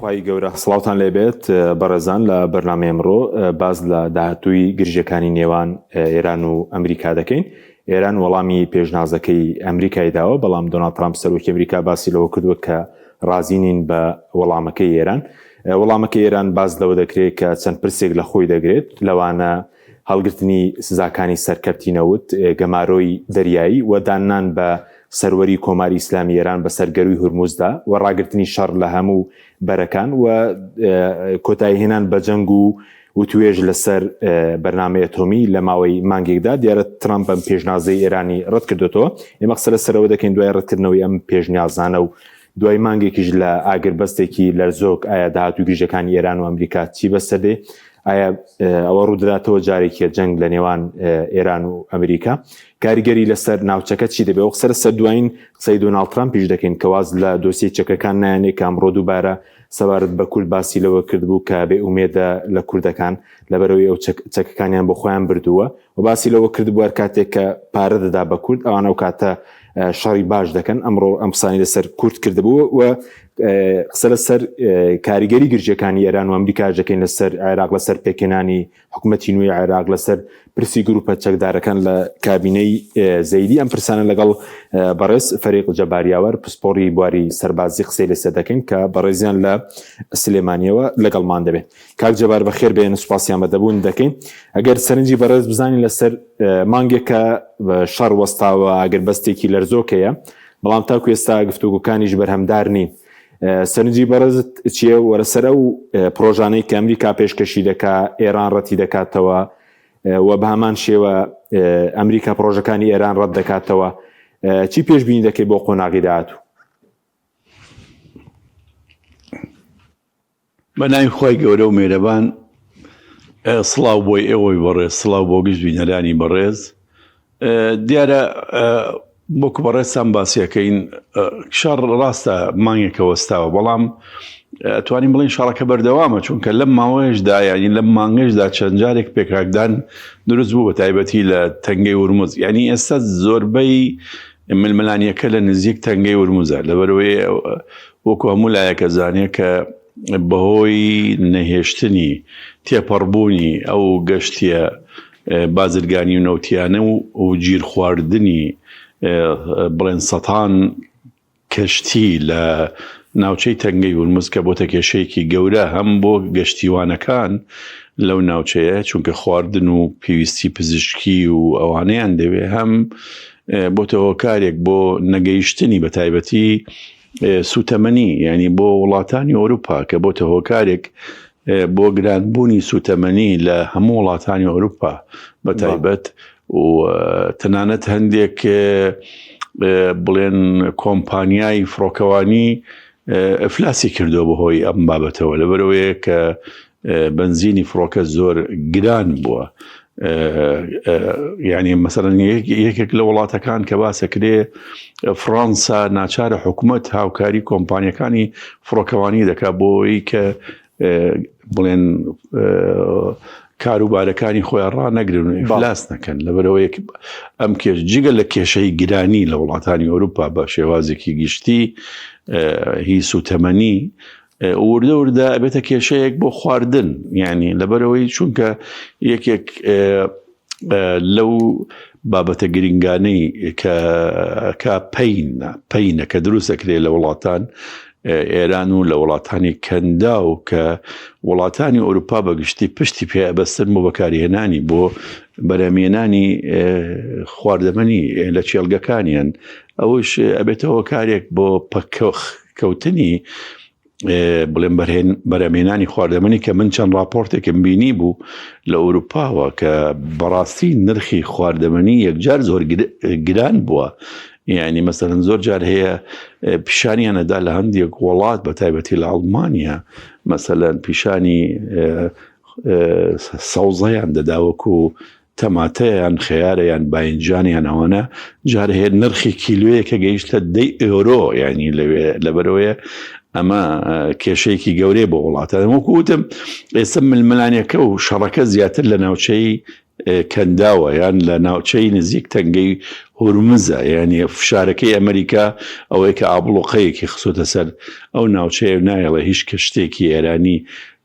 خی گەورە سڵاوتان لێبێت بەڕێزان لە بەرنامەی ئەمڕۆ باز لە داهاتووی گرژەکانی نێوان ئێران و ئەمریکا دەکەین. ئێران وەڵامی پێشنازەکەی ئەمریکای داوە، بەڵام دۆناڵد ترامپ سەرۆکی ئەمریکا باسی لەوە کردووە کە ڕازی نین بە وەڵامەکەی ئێران. وەڵامەکەی ئێران باز لەوە دەکرێت کە چەند پرسێک لە خۆی دەگرێت، لەوانە هەڵگرتنی سزاکانی سەرکەوتینەوت، گەمارۆی دەریایی و دانان بە سەروەری کۆماری ئیسلامی ئێران بە سەرگەروی هورموزدا و ڕاگرتنی شەڕ لە هەموو بەرەکان و کۆتاییهێنان بە جەنگ و توێژ لەسەر بەرنامەی ئەتۆمی لە ماوەی مانگێکدا. دیارە ترامپ ئەم پێشنیازەی ئێرانی ڕەت کردوێتەوە. ئێمە قسە لەسەرەوە دەکەین دوای ڕەتکردنەوەی ئەم پێشنیازانە و دوای مانگێکیش لە ئاگربەستێکی لەرزۆک ئایا داهاتوو گرژەکانی ئێران و ئەمریکا چی بەسەردێ، ئایا ئەوە ڕوودەداتەوە جارێکیە جەنگ لە نێوان ئێران و ئەمریکا، کاریگەری لەسەر ناوچەکە چی دەبێت. وەخسەر سەر دوایین قسەی دۆناڵد ترامپیش دەکەین کە واز لە دۆسیە چەکەکان نایانێ کە ئەمڕۆ دووبارە سەبارەت بە کورد باسی لەوە کردبوو کە بێ ئومێدە لە کوردەکان لەبەرەوەی ئەو چەکەکانیان بۆ خۆیان بردووە و باسی لەوە کردبوو هەر کاتێک کە پارە دەدا بە کورد ئەوانە و کاتە شەڕی باش دەکەن. ئەمڕۆ ئەم قسانی لەسەر کورد کردبوو و قسە لەسەر کاریگەری گرژەکانی ئێران و ئەمریکا دەکەین، لەسەر عێراق، لەسەر پێکێنانی حکوومەتی نوێی عێراق، لەسەر پرسی گروپە چەکدارەکان لە کابینەی زەیدی. ئەم پرسانە لەگەڵ بەڕێز فەریق جەباریاوەر پسپۆڕی بواری سەربازی قسەی لەسەر دەکەین کە بەڕێزیان لە سلێمانیەوە لەگەڵمان دەبێت. کاک جەبار بەخێر بێن، سوپاسیان بەدەبوون دەکەین. ئەگەر سەرنجی بەڕێز بزانین لەسەر مانگێکە شەڕ وەستاوە ئاگربەستێکی لەرزۆکەیە، بەڵام تاکو ئێستا گفتوگوکانیش بەرهەمدار نین. سەرنجی بەڕێزت چییە وەرەسەر ئەو پرۆژانەی کە ئەمریکا پێشکەشی دەکا ئێران ڕەتی دەکاتەوە و بە هەمان شێوە ئەمریکا پرۆژەکانی ئێران ڕەت دەکاتەوە، چی پێشبینی دەکەی بۆ قۆناغی داهاتوو؟ بە ناوی خۆی گەورە و مێرەبان، سڵاو بۆی ئێوەی بەڕێز، سڵاو بۆ گشتبینەرانی بەڕێز. دیارە بۆکو بەڕێستان باسیەکەین، شەڕ ڕاستە مانگێکە وەستاوە، بەڵام توانین بڵین شەڕەکە بەردەوامە، چونکە لەم ماوەیەشدا یعنی لەم مانگەشدا چەند جارێک پێکراکدان دروست بوو، بە تایبەتی لە تەنگەی هورموز. یعنی ئێستا زۆربەی ململانیەکە لە نزیک تەنگەی هورموزە، لەبەرەوەی وەکو هەموو لایەکە زانێ کە بەهۆی نەهێشتنی تێپەڕبوونی ئەو گەشتیە بازرگانی و نەوتیانە و گیر خواردنی بڵێن سەتان کەشتی لە ناوچەی تەنگەی هورموز کە بۆتە کێشەیەکی گەورە هەم بۆ گەشتیوانەکان لەو ناوچەیە، چونکە خواردن و پێویستی پزیشکی و ئەوانەیان دەوێ، هەم بۆتە هۆکارێک بۆ نەگەیشتنی بە تایبەتی سوتەمەنی، یعنی بۆ وڵاتانی ئەوروپا کە بۆتە هۆکارێک بۆ گرانبوونی سوتەمەنی لە هەموو وڵاتانی ئەوروپا بە تایبەت و تەنانەت هەندێک بڵێن کۆمپانیای فڕۆکەوانی ئەفلاسی کردو بەهۆی ئەم بابەتەوە، لەبەرەوەیە کە بنزینی فڕۆکە زۆر گران بووە. یعنی مەسەڵەن یەکێک لە وڵاتەکان کە باسەکرێ فڕەنسا ناچارە حکوومەت هاوکاری کۆمپانیەکانی فڕۆکەوانی دەکات بۆی کە بڵێن کاروبارەکانی خۆیان ڕانەگرن و ئیفلاس نەکەن، لەبەرەوەی ئەم جگە لە کێشەی گرانی لە وڵاتانی ئەوروپا بە شێوازێکی گشتی هی سوتەمەنی وردە وردە ئەبێتە کێشەیەک بۆ خواردن. یعنی لەبەرەوەی چونکە یەکێک لەو بابەتە گرنگانەی کە پەینە کە دروستەکرێت لە وڵاتان ئێران و لە وڵاتانی کەندا و کە وڵاتانی ئەوروپا بەگشتی پشتی پێ ئەبەستن بۆ بەکارهێنانی بۆ بەرەمێنانی خواردەمەنی لە چێلگەکانیان، ئەوش ئەبێتەوە کارێک بۆ پەککەوتنی بڵێن بەرەمێنانی خواردەمەنی کە من چەند راپۆرتێکم بینی بوو لە ئەوروپاوە کە بەڕاستی نرخی خواردەمەنی یەکجار زۆر گران بووە. یعنی مەسەڵەن زۆر جار هەیە پیشانیانەدا لە هەندێک وڵات بە تایبەتی لە ئەڵمانیا مەسەڵەن پیشانی سەوزەیان دەداوەکو تەماتەیان خەیارەیان باینجانیان ئەوانە جار هەیە نرخی کیلوەیەکە گەیشتە 10 ئۆرۆ. یعنی لەبەرەوەیە ئەمە کێشەیەکی گەورەی بۆ وڵاتە. وەکو وتم ئێستا ململانیەکە و شەڕەکە زیاتر لە ناوچەی کەنداوە یان لە ناوچەی نزیک تەنگەی هورمزە، یعنی فشارەکەی ئەمریکا ئەوەی کە ئابڵۆقەیەکی خسووتە سەر ئەو ناوچەیە نایڵە هیچ کەشتێکی ئێرانی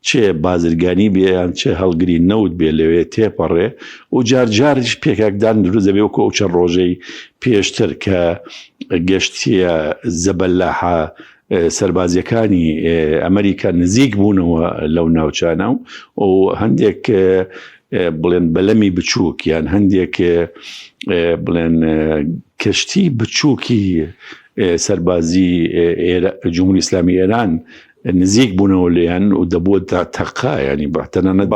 چێ بازرگانی بێیان چێ هەڵگری نەوت بێ لەوێ تێپەڕێ و جارجاریش پێکاکدان دروست دەبێ وەکو ئەو چەند ڕۆژەی پێشتر کە گەشتیە زەبەلاحە سەربازیەکانی ئەمریکا نزیک بوونەوە لەو ناوچانە و هەندێک بڵێن بەلەمی بچووک یان هەندێک بڵێن کەشتی بچووکی سەربازی جمهوری ئیسلامی ئێران نزیک بوونەوە لێیان و دەبووە تا تەقا ینی بەتەنانەت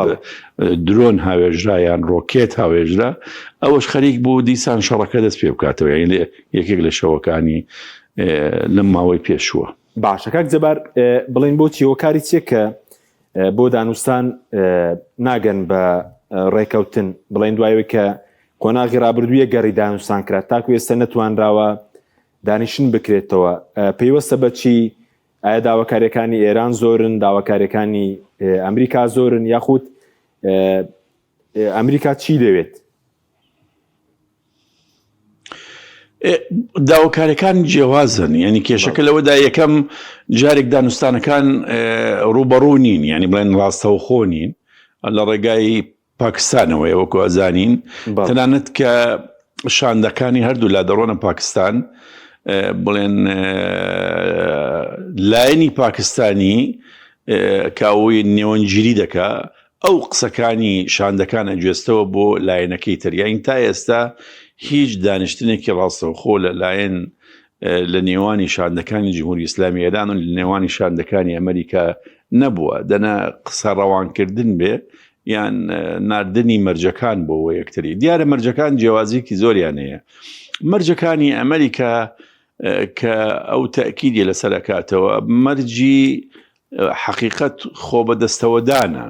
درۆن هاوێژرا یان ڕۆکێت هاوێژرا ئەوەش خەریک بوو دیسان شەڕەکە دەست پێ بکاتەوە یعنی یەکێک لە شەوەکانی لەم ماوەی پێشووە. باشە کاک جەبار بڵین بۆ چیوەکاری چیە کە بۆ دانوستان ناگەن بە ڕێکەوتن بڵین دوایەوەی کە کۆناغی ڕابردوویە گەڕی دانوستان کرا تاکو ئێستا نەتوانراوە دانیشن بکرێتەوە پەیوەستە بە چی؟ ئایا داواکاریەکانی ئێران زۆرن، داواکاریەکانی ئەمریکا زۆرن، یاخود ئەمریکا چی دەوێت؟ داواکاریەکان جیاوازن، ینی کێشەکە لەوەدا یەکەم جارێک دانوستانەکان ڕوبەڕوو نین، ینی بڵێن ڕاستەوخۆ نین لە ڕێگای پاکستانەوەی وەکو ئەزانین تەنانەت کە شاندەکانی هەردوو لا دەڕۆنە پاکستان بڵێن لایەنی پاکستانی کاوی نێوەنگیری دەکا ئەو قسەکانی شاندەکان ئەگوێستەوە بۆ لایەنەکەی تریاین تا ئێستا هیچ دانیشتنێکی ڕاستەوخۆ لە لایەن لە نێوانی شاندەکانی جمهوری ئیسلامی ئێران و لە نێوانی شاندەکانی ئەمریکا نەبووە. دەنا قسە ڕەوانکردن بێ یان ناردنی مەرجەکان بۆ یەکتری. دیارە مەرجەکان جیاوازیەکی زۆریان هەیە. مەرجەکانی ئەمریکا کە ئەو تەکیدی لەسەرکاتەوە مەرجی حەقیقەت خۆ بەدەستەوەدانە،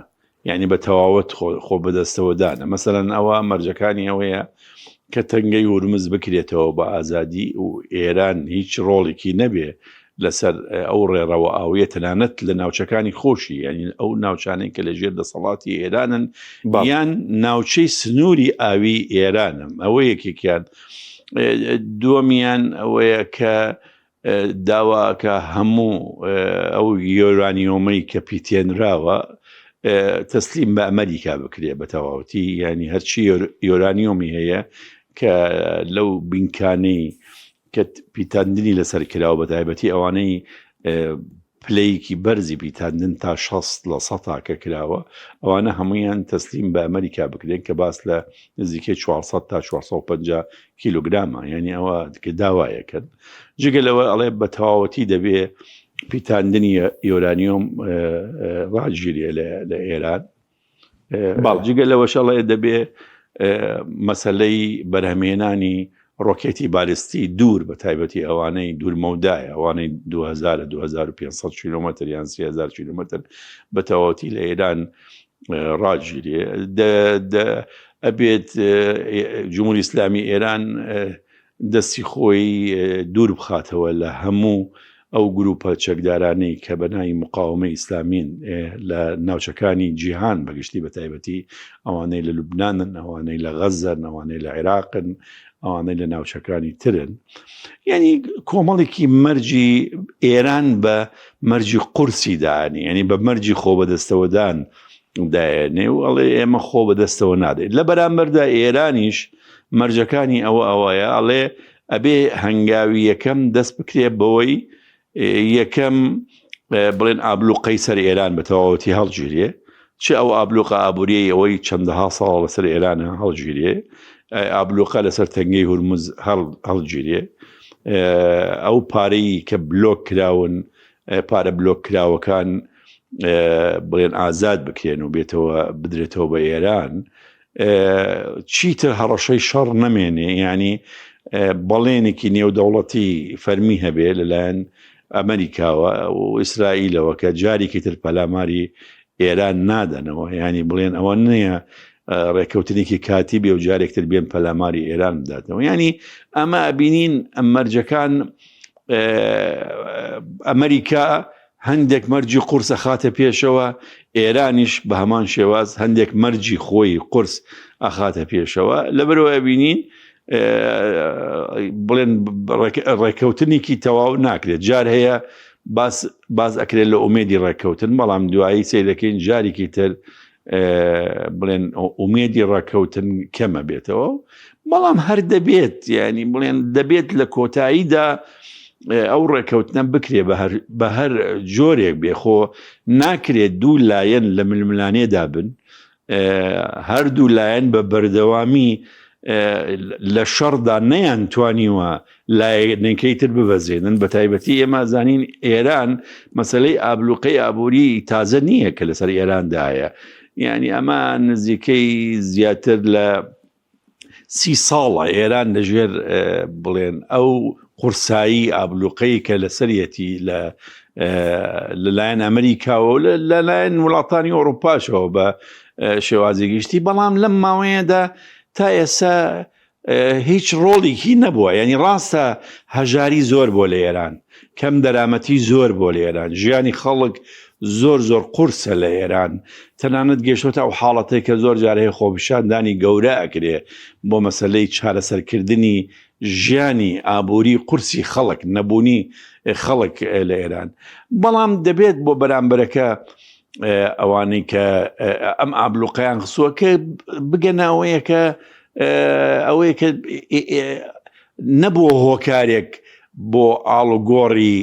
یعنی بە تەواوەت خۆ بەدەستەوەدانە. مەسەلەن ئەوە مەرجەکانی ئەوەیە کە تەنگەی هورمز بکرێتەوە بە ئازادی و ئێران هیچ ڕۆڵێکی نەبێ لەسەر ئەو ڕێڕەوە ئاویە تەنانەت لە ناوچەکانی خۆشی، ینی ئەو ناوچانەی کە لەژێر دەسەڵاتی ئێرانن یان ناوچەی سنووری ئاوی ئێرانم. ئەوە یەکێکیان. دووەمیان ئەوەیە کە داواکە هەموو ئەو یۆرانیۆمەی کە پیتێنراوە تەسلیم بە ئەمریکا بکرێ بە تەواوەتی، ینی هەرچی یۆرانیۆمی هەیە کە لەو بینکانەی کە پیتاندنی لەسەر کراوە بە تایبەتی ئەوانەی پلەیەکی بەرزی پیتاندن تا 60% کە کراوە ئەوانە هەمویان تەسلیم بە ئەمریکا بکرێن کە باس لە نزیکەی 400 تا 450 کیلوگرامە، یعنی ئەوە داوایەکەن. جگەلەوە ئەڵێ بە تەواوەتی دەبێ پیتاندنی یۆرانیۆم ڕاگیرێ لە ئێران. جگەلەوەش ئەڵێ دەبێ مەسەلەی بەرهەمێنانی ڕۆکێتی بالستی دوور بە تایبەتی ئەوانەی دوورمەودایە، ئەوانەی 2500 کیلومتر یان 3000 کیلومتر بە تەواوەتی لە ئێران ڕاگیرێ. ئەبێت جمهوری ئیسلامی ئێران دەستی خۆی دوور بخاتەوە لە هەموو ئەو گروپە چەکدارانەی کە بەناوی مقاومەی ئیسلامین لە ناوچەکانی جیهان بەگشتی بە تایبەتی ئەوانەی لە لوبنانن، ئەوانەی لە غەزەن، ئەوانەی لە عێراقن، ئەوانەی لە ناوچەکانی ترن. یعنی کۆمەڵێکی مەرجی ئێران بە مەرجی قورسی داانی، ینی بە مەرجی خۆ بەدەستەوەدان دایێنێ و ئەڵێ ئێمە خۆ بەدەستەوە نادەین. لە بەرامبەردا ئێرانیش مەرجەکانی ئەوەیە ئەڵێ ئەبێ هەنگاوی یەکەم دەست بکرێ بەوەی یەکەم بڵێن ئابلوقەی سەر ئێران بە تەواوەتی هەڵگیرێ، چ ئەو ئابلوقە ئابووریەی ئەوەی چەندەها ساڵ لەسەر ئێرانە هەڵگیرێ، ئابلوقە لەسەر تەنگەی هورمز هەڵگیرێ، ئەو پارەی کە بلۆک کراون پارە بلۆک کراوەکان بڵێن ئازاد بکرێن و بێتەوە بدرێتەوە بە ئێران، چیتر هەڕەشەی شەڕ نەمێنێ، ینی بەڵێنێکی نێودەوڵەتی فەرمی هەبێ لەلایەن ئەمریکاوە و ئیسرائیلەوە کە جارێکی تر پەلاماری ئێران نادەنەوە، ینی بڵێن ئەوە نییە ڕێکەوتنێکی کاتی بێ و جارێکتر بێن پەلاماری ئێران بداتەوە. ینی ئەمە ئەبینین ئەمەرجەکان ئەمریکا هەندێک مەرجی قورسە خاتە پێشەوە، ئێرانیش بە هەمان شێواز هەندێک مەرجی خۆی قورس ئەخاتە پێشەوە لەبەرەوە بینین بڵێن ڕێکەوتنێکی تەواو ناکرێت جار هەیە باز ئەکرێت لە ئومێدی ڕێکەوتن بەڵام دوایی سیر دەکەین جارێکی تر بڵێن ئومێدی ڕێکەوتن کەمە بێتەوە بەڵام هەر دەبێت ینی بڵێن دەبێت لە کۆتاییدا ئەو ڕێکەوتنە بکرێ بە هەر جۆرێک بێخۆ ناکرێت دوو لایەن لە ململانێدا بن هەردوو لایەن بە بەردەوامی لە شەڕدا نەیانتوانیوە لایەنەکەی تر ببەزێنن بە تایبەتی ئێمە زانین ئێران مەسەلەی ئابلوقەی ئابووری تازە نییە کە لەسەر ئێراندایە یعنی ئەمە نزیکەی زیاتر لە 30 ساڵە ئێران لەژێر بڵێن ئەو قورسایی ئابلوقەی کە لەسەرەتی لەلایەن ئەمریکاوە و لەلایەن وڵاتانی ئەوروپاشەوە بە شێوازی گشتی بەڵام لەم ماوەیەدا تا ئێستا هیچ ڕۆڵێکی نەبووە ینی ڕاستە هەژاری زۆر بۆ لە ئێران کەم دەرامەتی زۆر بۆ لە ئێران ژیانی خەڵک زۆر قورسە لە ئێران تەنانەت گەشتۆتە ئەو حاڵەتەی کە زۆر جارەیە خۆبیشاندانی گەورە ئەکرێ بۆ مەسەلەی چارەسەرکردنی ژیانی ئابووری قورسی خەڵک نەبوونی خەڵک لە ئێران بەڵام دەبێت بۆ بەرامبەرەکە ئەوانەی کە ئەم ئابلوقەیان خسووە کە بگەنەوەیە کە ئەوەیە کە نەبووە هۆکارێک بۆ ئاڵوگۆڕی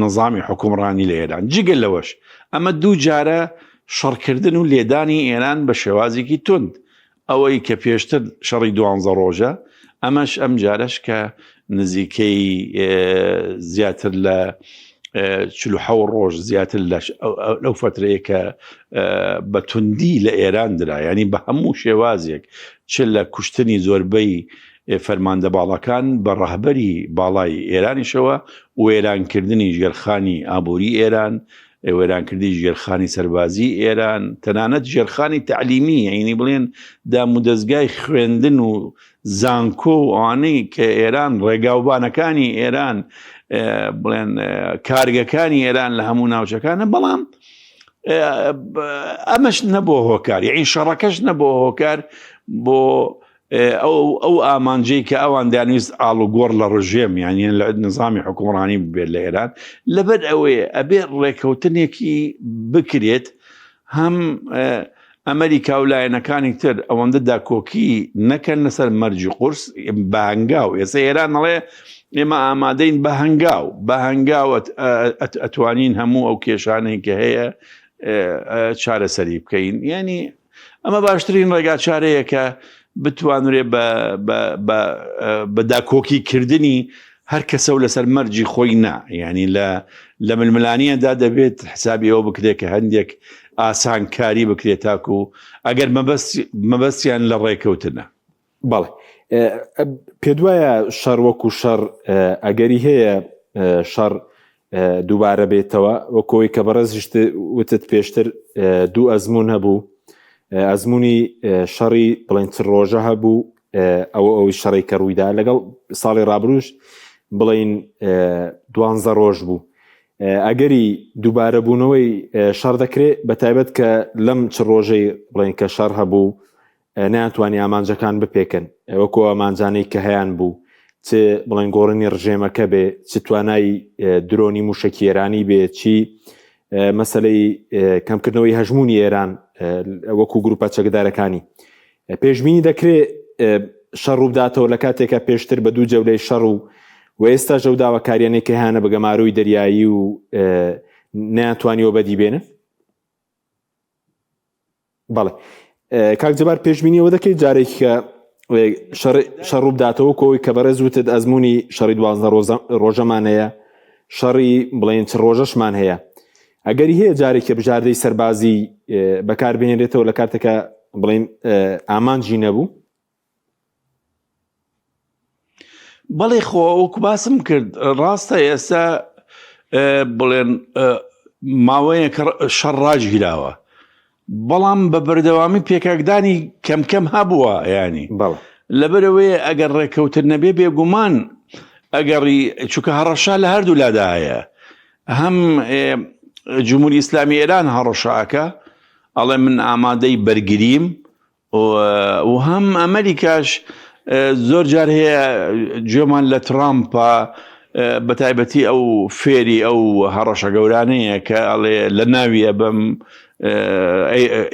نظامی حکومڕانی لە ئێران جگە لەوەش ئەمە دوو جارە شەڕکردن و لێدانی ئێران بە شێوازێکی تند ئەوەی کە پێشتر شەڕی 12 ڕۆژە ئەمەش ئەم جارش کە نزیکەی زیاتر لە 47 ڕۆژ زیاتر لەو فترەیە کە بە توندی لە ئێران درا ینی بە هەموو شێوازێک چ لە کوشتنی زۆربەی فەرماندە باڵەکان بە ڕەهبەری باڵای ئێرانیشەوە وێرانکردنی ژێرخانی ئابووری ئێران وێرانکردی ژێرخانی سەربازی ئێران تەنانەت ژێرخانی تعلیمی ینی بڵێن دامودەستگای خوێندن و زانکۆ و ئەوانەی کە ئێران ڕێگاوبانەکانی ئێران بڵێن کارگەکانی ئێران لە هەموو ناوچەکانە بەڵام ئەمەش نەبووە هۆکار یعنی شەڕەکەش نەبووە هۆکار بۆ ئەو ئامانجەی کە ئەوان دانویست ئاڵوگۆڕ لە ڕژێم یعنی لە نظامی حکومڕانی ببێت لە ئێران لەبەر ئەوەیە ئەبێ ڕێکەوتنێکی بکرێت هەم ئەمریکا و لایەنەکانی تر ئەوەندە داکۆکی نەکەن لەسەر مەرجی قورس بە هەنگاو ئێستا ئێران نەڵێ ئێمە ئامادەین بە هەنگاو ئەتوانین هەموو ئەو کێشانەی کە هەیە چارەسەری بکەین ینی ئەمە باشترین ڕێگا چارەیە کە بتوانرێ بە داکۆکی کردنی هەر کەسە و لەسەر مەرجی خۆی نا ینی لە ململانیەدا دەبێت حسابی ئەوە بکرێت کە هەندێک ئاسانکاری بکرێت تاکو ئەگەر مەبەستیان لە ڕێکەوتنە بەڵێ پێ دوایە شەڕ وەکو شەڕ ئەگەری هەیە شەڕ دووبارە بێتەوە وەکۆی کە بەڕێزیشت وتت پێشتر دوو ئەزمون هەبوو ئەزمموی شەڕی بڵێن ڕۆژە هەبوو ئەوەی شەڕی کە ڕوویدا لەگەڵ ساڵی ڕابروش بڵین 12 ڕۆژ بوو ئەگەری دووبارە بوونەوەی شەڕ دەکرێت بە تایبەت کە لەم چ ڕۆژەی بڵین کە شەڕ هەبوو ناتوانانی ئامانجەکان بپێکن وەکو ئامانجانەی کە هەیان بوو چ بڵێن گۆڕنی ڕژێمەکە بێ چ توانای درۆنی موشکی ئێرانی بێ چی مەسەلەی کەمکردنەوەی هەژمونی ئێران وەکو گروپە چەکدارەکانی پێشبینی دەکرێت شەڕ و بداتەوە لە کاتێکە پێشتر بە دوو جەولەی شەڕ و ئێستا ژەو داواکاریانێکی هیانە بە گەماروی دەریایی و ناتوانیەوە بەدی بێنن بەڵێ کاک جەبار پێشبینیەوە دەکەیت جارێکی کە شەڕ و بداتەوە کۆی کە بەڕێز وتت ئەزمموی شەڕی 12 ڕۆژەمان هەیە شەڕی بڵێن چ ڕۆژەشمان هەیە ئەگەری هەیە جارێکە بژاردەی سەربازی بەکاربێنێتەوە لە کاتێکە بڵێن ئامانجی نەبوو بەڵێ خۆ وەکو باسم کرد ڕاستە ئێستا بڵێن ماوەیە کە شەڕ ڕاجگیراوە بەڵام بە بەردەوامی پێکاکدانی کەم هەبووە ینی لەبەرەوەی ئەگەر ڕێکەوتن نەبێ بێگومان ئەگەڕی چونکە هەڕەشا لە هەردوو لادایە هەم جمهوری ئیسلامی ئێران هەڕەشاکە ئەڵێ من ئامادەی بەرگریم و هەم ئەمریکاش زۆر جار هەیە گوێمان لە ترامپە بە تایبەتی ئەو فێری ئەو هەڕەشە گەورانەیە کە ئەڵێ لە ناویە بەم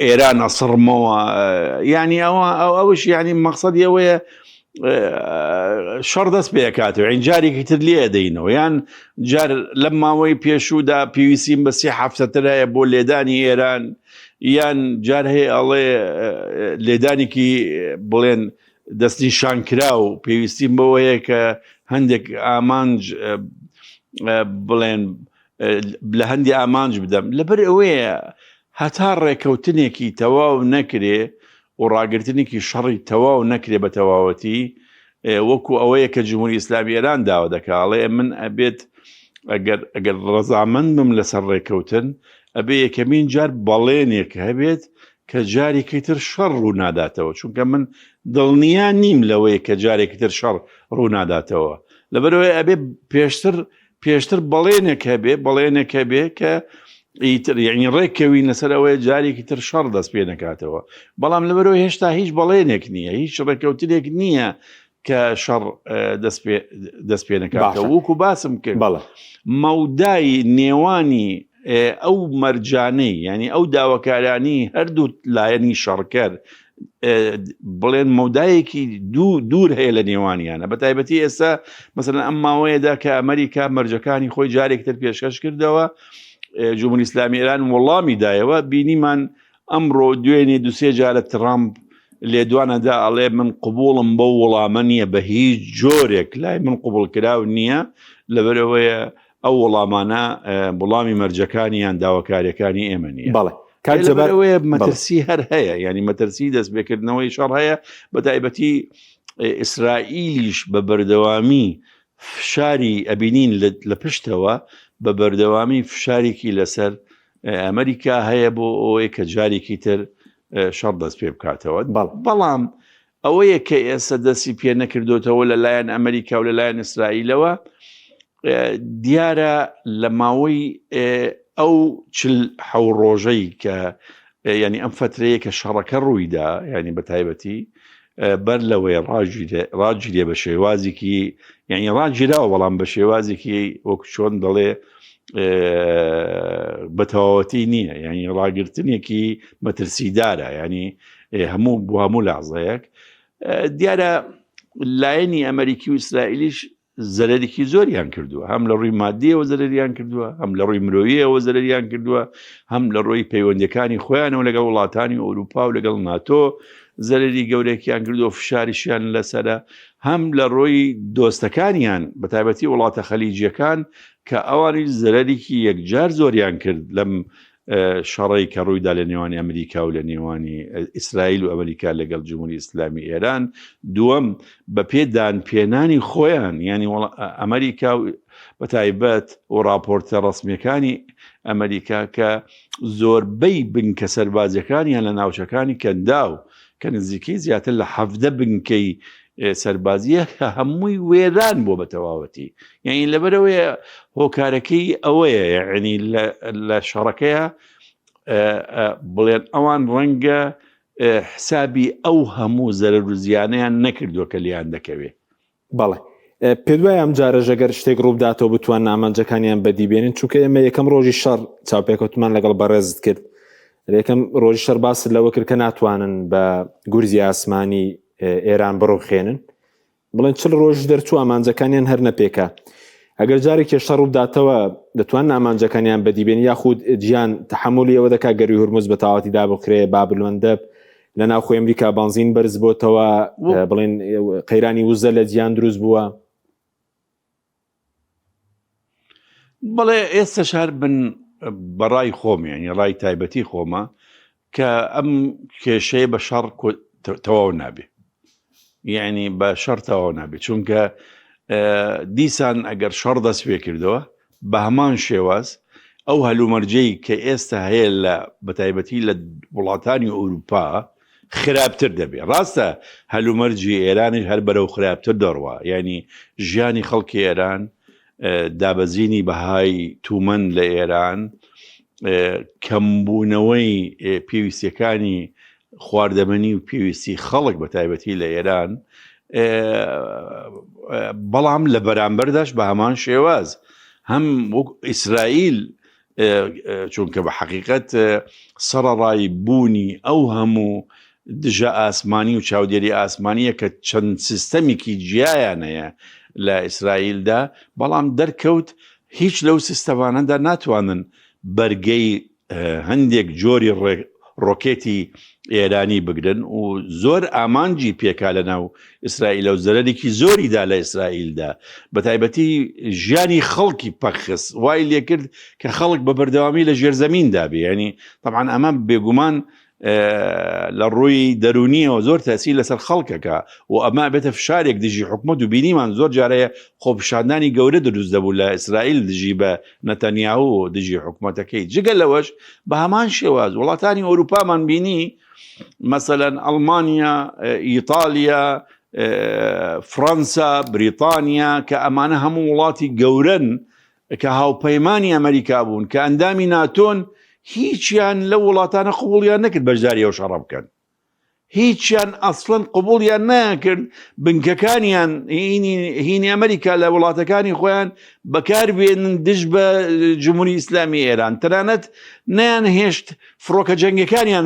ئێران ئەسڕمەوە ینی ئەوش ینی مەقسەدی ئەوەیە شەڕ دەست پێ کاتەوە ئەین جارێکی تر لێ دەینەوە یان جار لەم ماوەی پێشوودا پێویستیم بە 3 هەیە بۆ لێدانی ئێران یان جار هەیە ئەڵێ لێدانێکی بڵێن دەستی شانکرا و پێویستیم بەوەیە کە هەندێک ئامانج بڵێن لە هەندی ئامانج بدەم لەبەر ئەوەیە هەتا ڕێکەوتنێکی تەواو نەکرێ و ڕاگررتنێکی شەڕی تەواو نەکرێ بە تەواوەتی وەکو ئەوەیە کە جمهوری ئیسلامی ئێران داوا دەکاڵێ من ئەبێت ئەگەر ڕەزامەند بم لەسەر ڕێکەوتن ئەبێ یەکەمین جار بەڵێنێک هەبێت کە جارێکی تر شەڕ ڕوو ناداتەوە چونکە من دڵنیا نیم لەوەیە کە جارێکی تر شەڕ ڕوو ناداتەوە لەبەرەوەی ئەبێ پێشتر بەڵێنێک هەبێ کە ئیتر یعنی ڕێککەوی لەسەر ئەوەیە جارێکی تر شەڕ دەست پێ نەکاتەوە بەڵام لەبەرەوە هێشتا هیچ بەڵێنێک نییە هیچ ڕێکەوتنێک نییە کە شەڕ دەست پێ نەکاتەوە وەکو باسم کرد مەودای نێوانی ئەو مەرجانەی ینی ئەو داواکارانی هەردوو لایەنی شەڕکەر بڵێن مەودایەکی دوور هەیە لە نێوانیانە بە تایبەتی ئێستا مەسەلەن ئەم ماوەیەدا کە ئەمریکا مەرجەکانی خۆی جارێکتر پێشکەش کردەوە جمهوری ئیسلامی ئێران وەڵامی دایەوە بینیمان ئەمڕۆ دوێنێ 2-3 جارە ترامپ لێدوانەدا ئەڵێ من قبوڵم بە وەڵامە نییە بە هیچ جۆرێک لای من قبول کراو نییە لەبەرەوەیە ئەو وەڵامانە وەڵامی مەرجەکانیان داواکاریەکانی ئێمە نییە لەبەرەوەیە مەترسی هەر هەیە ینی مەترسی دەستپێکردنەوەی شەڕ هەیە بە تایبەتی ئیسرائیلیش بە بەردەوامی فشاری ئەبینین لە پشتەوە بە بەردەوامی فشارێکی لەسەر ئەمریکا هەیە بۆ ئەوەیە کە جارێکی تر شەڕ دەست پێ بکاتەوە بەڵام ئەوەیە کە ئێستا دەستی پێ نەکردوتەوە لەلایەن ئەمریکا و لەلایەن ئیسرائیلەوە دیارە لە ماوەی ئەو 40 ڕۆژەی کە ینی ئەم فترەیە کە شەڕەکە ڕوویدا ینی بە تایبەتی بەر لەوەی ڕاگیرێ بە شێوازێکی یعنی ڕاگیراوە بەڵام بە شێوازێکی وەکو چۆن دەڵێ بەتەواوەتی نییە ینی ڕاگررتنێکی مەترسیدارە ینی هەموو لازەیەک دیارە لایەنی ئەمریکی و ئیسرائیلیش زەرێکی زۆریان کردووە هەم لە ڕووی مادیەوە زەرریان کردووە هەم لە ڕووی مرۆییەوە زەرریان کردووە هەم لە ڕۆی پەیوەندەکانی خۆیانەوە لەگەڵ وڵاتانی ئەوروپا و لەگەڵ ناتۆ زەرری گەورێکیان کردو فشاریشیان لەسرە هەم لە ڕۆی دۆستەکانیان بە تایبەتی وڵاتە خەلیجیەکان کە ئەوانی زەرێکی یەکجار زۆریان کرد لەم شەڕی کە ڕوویدا لە نێوانی ئەمریکا و لە نێوانی ئیسرائیل و ئەمریکا لەگەڵ جمهوری ئیسلامی ئێران دووەم بە پێدان پێنانی خۆیان ینی ئەمریکا بە تایبەت و راپۆرتە ڕسمیەکانی ئەمریکا کە زۆربەی بنکە سەربازیەکانیان لە ناوچەکانی کەنداو کە نزیکەی زیاتر لە 17 بنکەی سەربازیە کە هەمووی وێران بۆ بە تەواوەتی یعنی لەبەرەوەیە هۆکارەکەی ئەوەیە یعنی لە شەڕەکەیە بڵێن ئەوان ڕەنگە حسابی ئەو هەموو زەرەر و زیانیان نەکردووە کە لیان دەکەوێت بەڵێ پێ دوای ئەم جارە ژەگەر شتێک ڕووداتەوە بتوان ئامانجەکانیان بەدیبێنن چونکە ئێمە یەکەم ڕۆژی شەڕ چاوپێکەوتمان لەگەڵ بەڕێزت کرد یەکەم ڕۆژی شەڕ باست لەوە کرد کە ناتوانن بە گورزی ئاسمانی ئێران بڕوخێنن بڵێن چل ڕۆژ دەرچوو ئامانجەکانیان هەر نەپێکە ئەگەر جارێکی شەڕ ڕووداتەوە دەتوان ئامانجەکانیان بەدیبێنی یاخود گیان تەحملی ئەوە دەکا گەروی هورموز بە تەواوەتی دابخرێ بابلوەندە لە ناوخۆی ئەمریکا بانزین بەرز بۆتەوە بڵێن قەیرانی وزە لە گیان دروست بووە بەڵێ ئێستا شار بن بەڕای خۆم یعنی ڕای تایبەتی خۆمە کە ئەم کێشەیە بە شەڕ تەواو نابێ یعنی بە شەڕ تەواو نابێ چونکە دیسان ئەگەر شەڕ دەست پێ کردەوە بە هەمان شێواز ئەو هەلومەرجەی کە ئێستا هەیە لە بەتایبەتی لە وڵاتانی ئەوروپا خراپتر دەبێت ڕاستە هەلومەرجی ئێرانی هەر بەرەو خراپتر دەڕوە ینی ژیانی خەڵکی ئێران دابەزینی بەهای تومەن لە ئێران کەمبوونەوەی پێویستیەکانی خواردەمەنی و پێویستی خەڵک بە تایبەتی لە ئێران، بەڵام لە بەرامبەرداش بە هەمان شێواز هەم ئیسرائیل چونکە بە حەقیقەت سەرەڕای بوونی ئەو هەموو دژە ئاسمانی و چاودێری ئاسمانیە کە چەند سیستەمێکی جیایانەیە لە ئیسرائیلدا، بەڵام دەرکەوت هیچ لەو سیستەمانەدا ناتوانن بەرگەی هەندێک جۆری ڕۆکێتی ئێرانی بگرن و زۆر ئامانجی پێکا لە ناو ئیسرائیل و زەرەرێکی زۆریدا لە ئیسرائیلدا، بە تایبەتی ژیانی خەڵکی پەخس وای لێکرد کە خەڵک بە بەردەوامی لە ژێرزەمیندا بێ. ینی طبعاً ئەمە بێگومان لە ڕووی دەرونیەوە زۆر تاسی لەسەر خەڵکەکە و ئەمە بێتە فشارێک دژی حکومەت و بینیمان زۆر جارەیە خۆپیشاندانی گەورە دروست دەبوو لە ئیسرائیل دژی بە نەتەنیاهو و دژی حکومەتەکەی. جگە لەوەش بە هەمان شێواز وڵاتانی ئەوروپامان بینی، مەسەلەن ئەڵمانیا، ئیتالیا، فەڕەنسا، بریتانیا کە ئەمانە هەموو وڵاتی گەورن کە هاوپەیمانی ئەمریکا بوون کە ئەندامی ناتۆن، هیچیان لە وڵاتانە قبوڵیان نەکرد بەشداری ئەو شەڕە بکەن، هیچیان ئەسڵەن قبوڵیان نەکرد بنکەکانیان هینی ئەمریکا لە وڵاتەکانی خۆیان بەکاربێنن دژ بە جمهوری ئیسلامی ئێران، تەنانەت نیان هێشت فڕۆکە جەنگەکانیان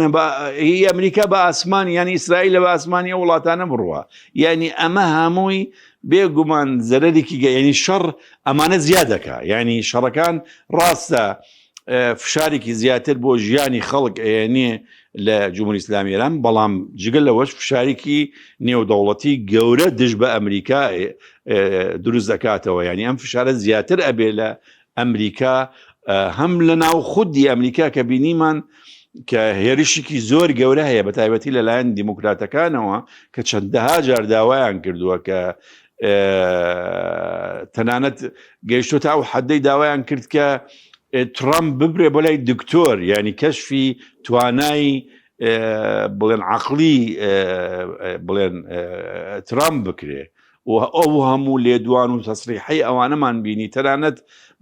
هی ئەمریکا بە ئاسمان یانی ئیسرائیل بە ئاسمانی ئەو وڵاتانە بڕوە. یعنی ئەمە هەمووی بێگومان زەرەرێکی یعنی شەڕ ئەمانە زیاد دەکا، یعنی شەڕەکان ڕاستە فشارێکی زیاتر بۆ ژیانی خەڵک ئەیێنێ لە جمهوری ئیسلامی ئێران، بەڵام جگەل لەوەش فشارێکی نێودەوڵەتی گەورە دژ بە ئەمریکا دروست دەکاتەوە. یعنی ئەم فشارە زیاتر ئەبێ لە ئەمریکا، هەم لە ناو خودی ئەمریکا کە بینیمان کە هێرشێکی زۆر گەورە هەیە بە تایبەتی لەلایەن دیموکراتەکانەوە کە چەندەها جار داوایان کردووە کە تەنانەت گەیشتۆتە ئەو حەدەی داوایان کرد کە ترامپ ببرێ بۆ لای دکتۆر، ینی کەشفی توانای بڵێن عەقلی بڵێن ترامپ بکرێ و ئەو هەموو لێدوان و تەسریحەی ئەوانەمان بینی. تەنانەت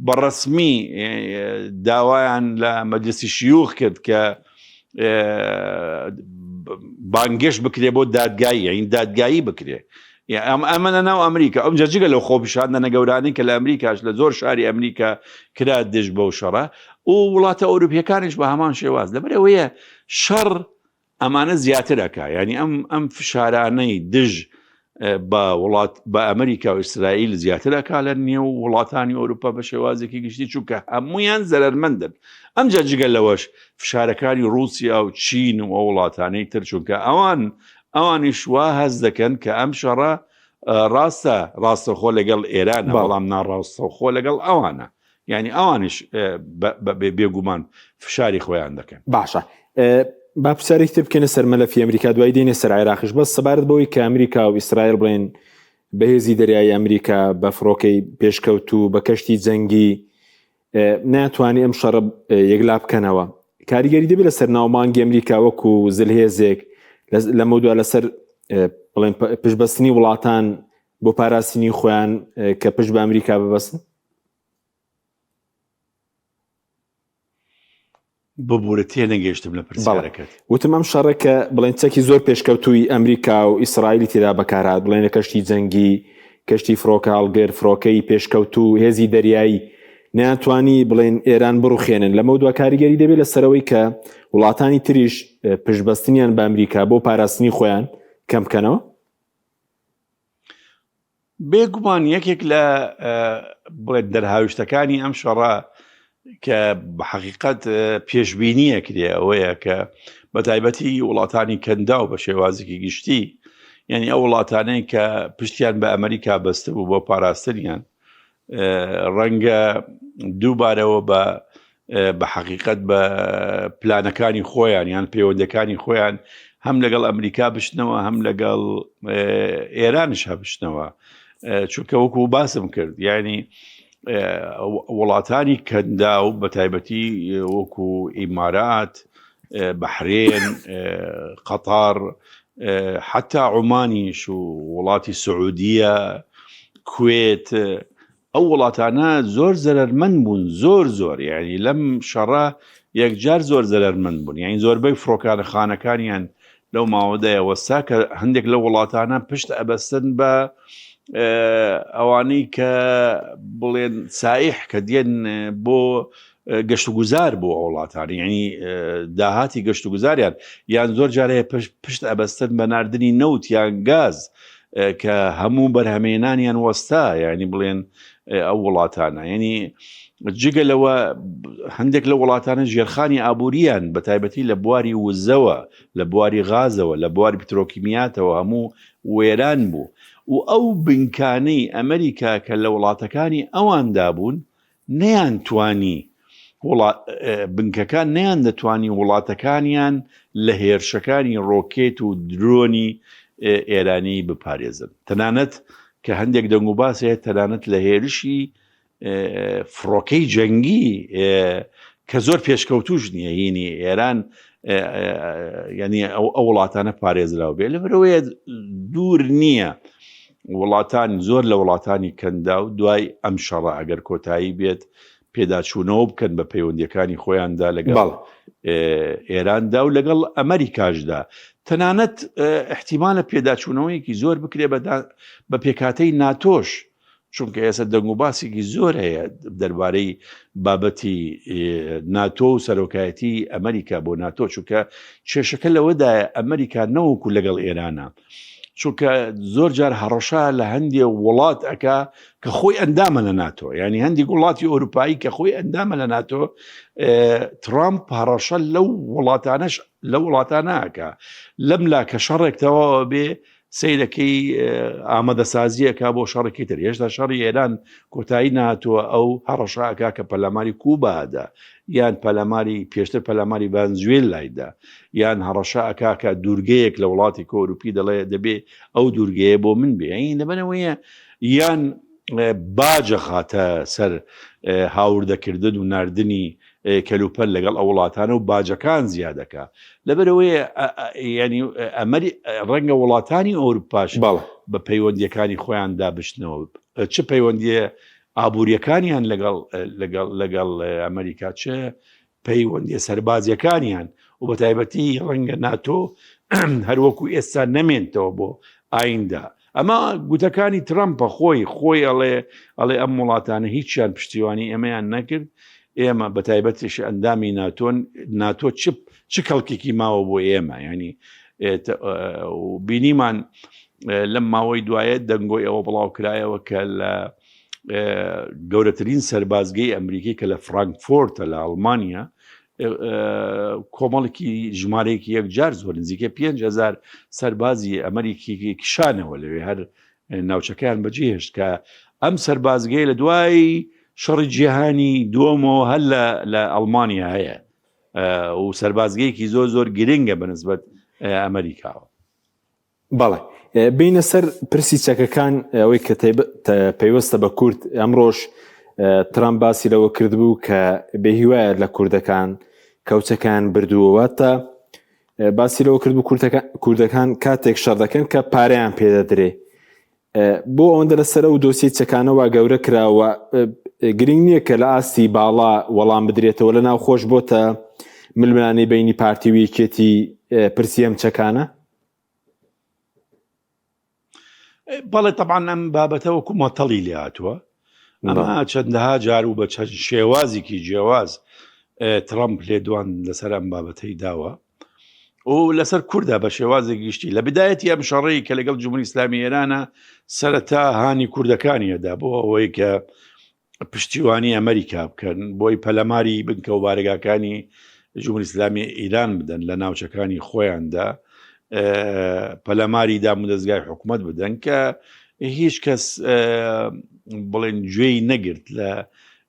بەڕەسمی داوایان لە مەجلیسی شیوخ کرد کە بانگێش بکرێ بۆ دادگایی، یعنی دادگایی بکرێ. ئەمەە ناو ئەمریکا ئەم جەجگە لەو خۆپیشاندنە گەورانی کە لە ئەمریکاش لە زۆر شاری ئەمریکا کرا دژ بەو شەڕە و وڵاتە ئەوروپیەکانیش بە هەمان شێواز. لەبەرەوەیە شەڕ ئەمانە زیاترەکە، ینی ئەم فشارانەی دژ بە ئەمریکا و ئیسرائیل زیاترەکە لە نێو وڵاتانی ئەوروپا بە شێوازێکی گشتی، چونکە هەمویان زەرمەندن. ئەم جەجگە لەوەش فشارەکانی رووسیا و چین و ئەو وڵاتانەی تر، چونکە ئەوانیش وا هەز دەکەن کە ئەم شەڕە ڕاستەخۆ لەگەڵ ئێرانە، بەڵام ناڕاستەخۆ لەگەڵ ئەوانە، یعنی ئەوانش بێگومان فشاری خۆیان دەکەن. باشە، با پرسیارێکی تر بکەنە سەر مەلەفی ئەمریکا، دوای دێنێ سەر عێراقیش، بەس سەبارەت بەوەی کە ئەمریکا و ئیسرائیل بڵێن بەهێزی دەریایی ئەمریکا بە فڕۆکەی پێشکەوت و بە کەشتی جەنگی ناتوانێ ئەم شەڕە یەکلا بکەنەوە، کاریگەری دەبێت لەسەر ناومانگی ئەمریکا وەکو زلهێزێک لە مەودووە لەسەر بڵێن پشتبەستنی وڵاتان بۆ پاراستنی خۆیان کە پشت بە ئەمریکا ببەستن؟ ببوورە تێنەگەیشتم لە پرسیارەکەت. وتم ئەم شەڕە کە بڵێن چەکی زۆر پێشکەوتووی ئەمریکا و ئیسرائیلی تێدا بەکارهات، بڵێنە کەشتی جەنگی، کەشتی فڕۆکە هەڵگر، فڕۆکەی پێشکەوتوو، هێزی دەریایی، ناتوانی بڵێن ئێران بڕوخێنن. لە مەودووە کاریگەری دەبێت لەسەرەوەی کە وڵاتانی تریش پشتبەستنیان بە ئەمریکا بۆ پاراستنی خۆیان کەم بکەنەوە. بێگومان یەکێک لە بڵێت دەرهاوشتەکانی ئەم شەڕە کە بە حەقیقەت پێشبینیە کرێ ئەوەیە کە بە تایبەتی وڵاتانی کەندا و بە شێوازێکی گشتی، یعنی ئەو وڵاتانەی کە پشتیان بە ئەمریکا بەستە بوو بۆ پاراستنیان، ڕەنگە دووبارەوە بە حەقیقەت بە پلانەکانی خۆیان یان پەیوەندەکانی خۆیان هەم لەگەڵ ئەمریکا بشنەوە هەم لەگەڵ ئێرانش هەبشتنەوە، چونکە وەکو باسم کرد، یعنی وڵاتانی کەندا و بە تایبەتی وەکو ئیمارات، بەحرێن، قەتار، حتا عومانیش و وڵاتی سعودیە، کوێت، ئەو وڵاتانە زۆر زەرمەند بوون، زۆر یعنی لەم شەڕە یەکجار زۆر زەرمەند بوون، یعنی زۆربەی فڕۆکانە خانەکانیان لەو ماوەدایە وەستا کە هەندێک لە وڵاتانە پشت ئەبەستن بە ئەوانەی کە بڵێن سایح کە دێن بۆ گەشت و گوزار بۆ وڵاتانی ینی داهاتی گەشت و گوزاریان یان زۆر جارەیە پشت ئەبەستن بە ناردنی نەوت یان گاز کە هەموو بەرهەمێنانیان وەستا ینی بڵێن ئەو وڵاتانە ینی جگە لەوە هەندێک لە وڵاتانە ژێرخانی ئابوووریان بە تایبەتی لە بواری وزەوە لە بواری غازەوە لە بواری پترۆکیمیاتەوە هەموو وێران بوو و ئەو بنکانەی ئەمریکا کە لە وڵاتەکانی ئەواندا بوون نەیان توانی بنکەکان نەیان دەتوانی وڵاتەکانیان لە هێرشەکانی ڕۆکێت و درۆنی ئێرانی بپارێزن تەنانەت کە هەندێک دەنگ و باسێت تەنانەت لە هێرشی فڕۆکەی جەنگی کە زۆر پێشکەوتوش نییە هینی ئێران ینی ئەو وڵاتانە پارێزراوە بێ لەبەرەوەیە دوور نییە وڵاتان زۆر لە وڵاتانی کەندا و دوای ئەم شەڕە ئەگەر کۆتایی بێت پێداچوونەوە بکەن بە پەیوەندیەکانی خۆیاندا لەگەڵ ئێراندا و لەگەڵ ئەمریکاشدا تەنانەت احتیمالە پێداچوونەوەیەکی زۆر بکرێ بە پێکاتەی ناتۆش چونکە ئێستا دەنگ و باسێکی زۆر هەیە دەربارەی بابەتی ناتۆ و سەرۆکایەتی ئەمریکا بۆ ناتۆ چونکە کێشەکە لەوەدایە ئەمریکا نەوەکو لەگەڵ ئێرانە چونکە زۆر جار هەڕەشا لە هەندێک وڵات ئەکا کە خۆی ئەندامە لە ناتۆ ینی هەندێک وڵاتی ئۆروپایی کە خۆی ئەندامە لە ناتۆ ترامپ هەڕەشە لەو وڵاتانەش لە وڵاتانەکە لەملا کە شەڕێکتەوە بێ سیرەکەی ئامادەسازیەکە بۆ شەڕێکی تر هێشتا شەڕی ئێران کۆتایی ناتووە ئەو هەڕەشاکە کە پەلاماری کوبادا یان پەلاماری پێشتر پەلاماری ڤەنزوێلایدا یان هەڕەشاکە کە دوورگەیەک لە وڵاتی کۆروپی دەڵێ دەبێ ئەو دوورگەیە بۆ من بێ ئەین لەبەرەوەیە یان باجە خاتە سەر هاوردەکردن و ناردنی کەلوپەر لەگەڵ ئەو وڵاتانە و باجەکان زیادەکە لەبەرەوەی ینی ئەمەری ڕەنگە وڵاتانی ئەوروپاش بە پەیوەندیەکانی خۆیان دابشتنەوە چ پەیوەندیە ئابوووریەکانیان لەگەڵ ئەمریکا چه پەیوەندیە سەربازیەکانیان و بە تایبەتی ڕەنگە ناتۆ هەروەکو ئێستا نەمێنتەوە بۆ ئایندا ئەمە گوتەکانی ترامپە خۆی ئەڵێ ئەم وڵاتانە هیچیان پشتیوانی ئێمەیان نەکرد ئێمە بە تایبەتیش ئەندامی ناتۆ چ کەڵکێکی ماوە بۆ ئێمە ینی بینیمان لەم ماوەی دوایە دەنگۆی ئەوە بڵاو کرایەوە کە لە گەورەترین سەربازگەی ئەمریکی کە لە فرانکفۆرتە لە ئەڵمانیا کۆمەڵێکی ژمارەیەکی یەکجار زۆر نزیکە 5,000 سەربازی ئەمریکی کشانەوە لەوێ هەر ناوچەکەیان بەجێهێشت کە ئەم سەربازگەی لە دوای شەڕی جیهانی دووەمەوە هەر لە ئەڵمانیا هەیە و سەربازگەیەکی زۆر گرنگە بەنسبەت ئەمریکاوە. بەڵێ بینە سەر پرسی چەکەکان ئەوەی کە پەیوەستە بە کورد ئەمڕۆژ ترامپ باسی لەوە کردبوو کە بێهیوایە لە کوردەکان کەوچەکان بردووەوە تا باسی لەوە کردبوو کوردەکان کاتێک شەڕ دەکەن کە پارەیان پێدەدرێ بۆ ئەوەندە لەسەر و دۆسی چەکانەوە گەورە کراوە گرنگ نییە کە لە ئاستی باڵا وەڵام بدرێتەوە لە ناو خۆش بۆتە ململانەی بینی پارتی و یەکێتی پرسی ئەم چەکانە؟ بەڵێ طبعاً ئەم بابەتە وەکو مەتەڵی لێ هاتووە ئەمە چەندەها جار و بە چەند شێوازێکی جیاواز ترامپ لێدوان لەسەر ئەم بابەتەی داوە و لەسەر کووردا بە شێوازێکی گشتی لە بدایەتی ئەم شەڕەی کە لەگەڵ جمهوری ئیسلامی ئێرانە سەرەتا هانی کوردەکانیەدا بۆ ئەوەی کە پشتیوانی ئەمریکا بکەن بۆی پەلەماری بنکە و بارگاکانی جمهوری ئیسلامی ئیران بدەن لە ناوچەکانی خۆیاندا پەلەماری دام و دەستگای حکوومەت بدەن کە هیچ کەس بڵێن گوێی نەگرت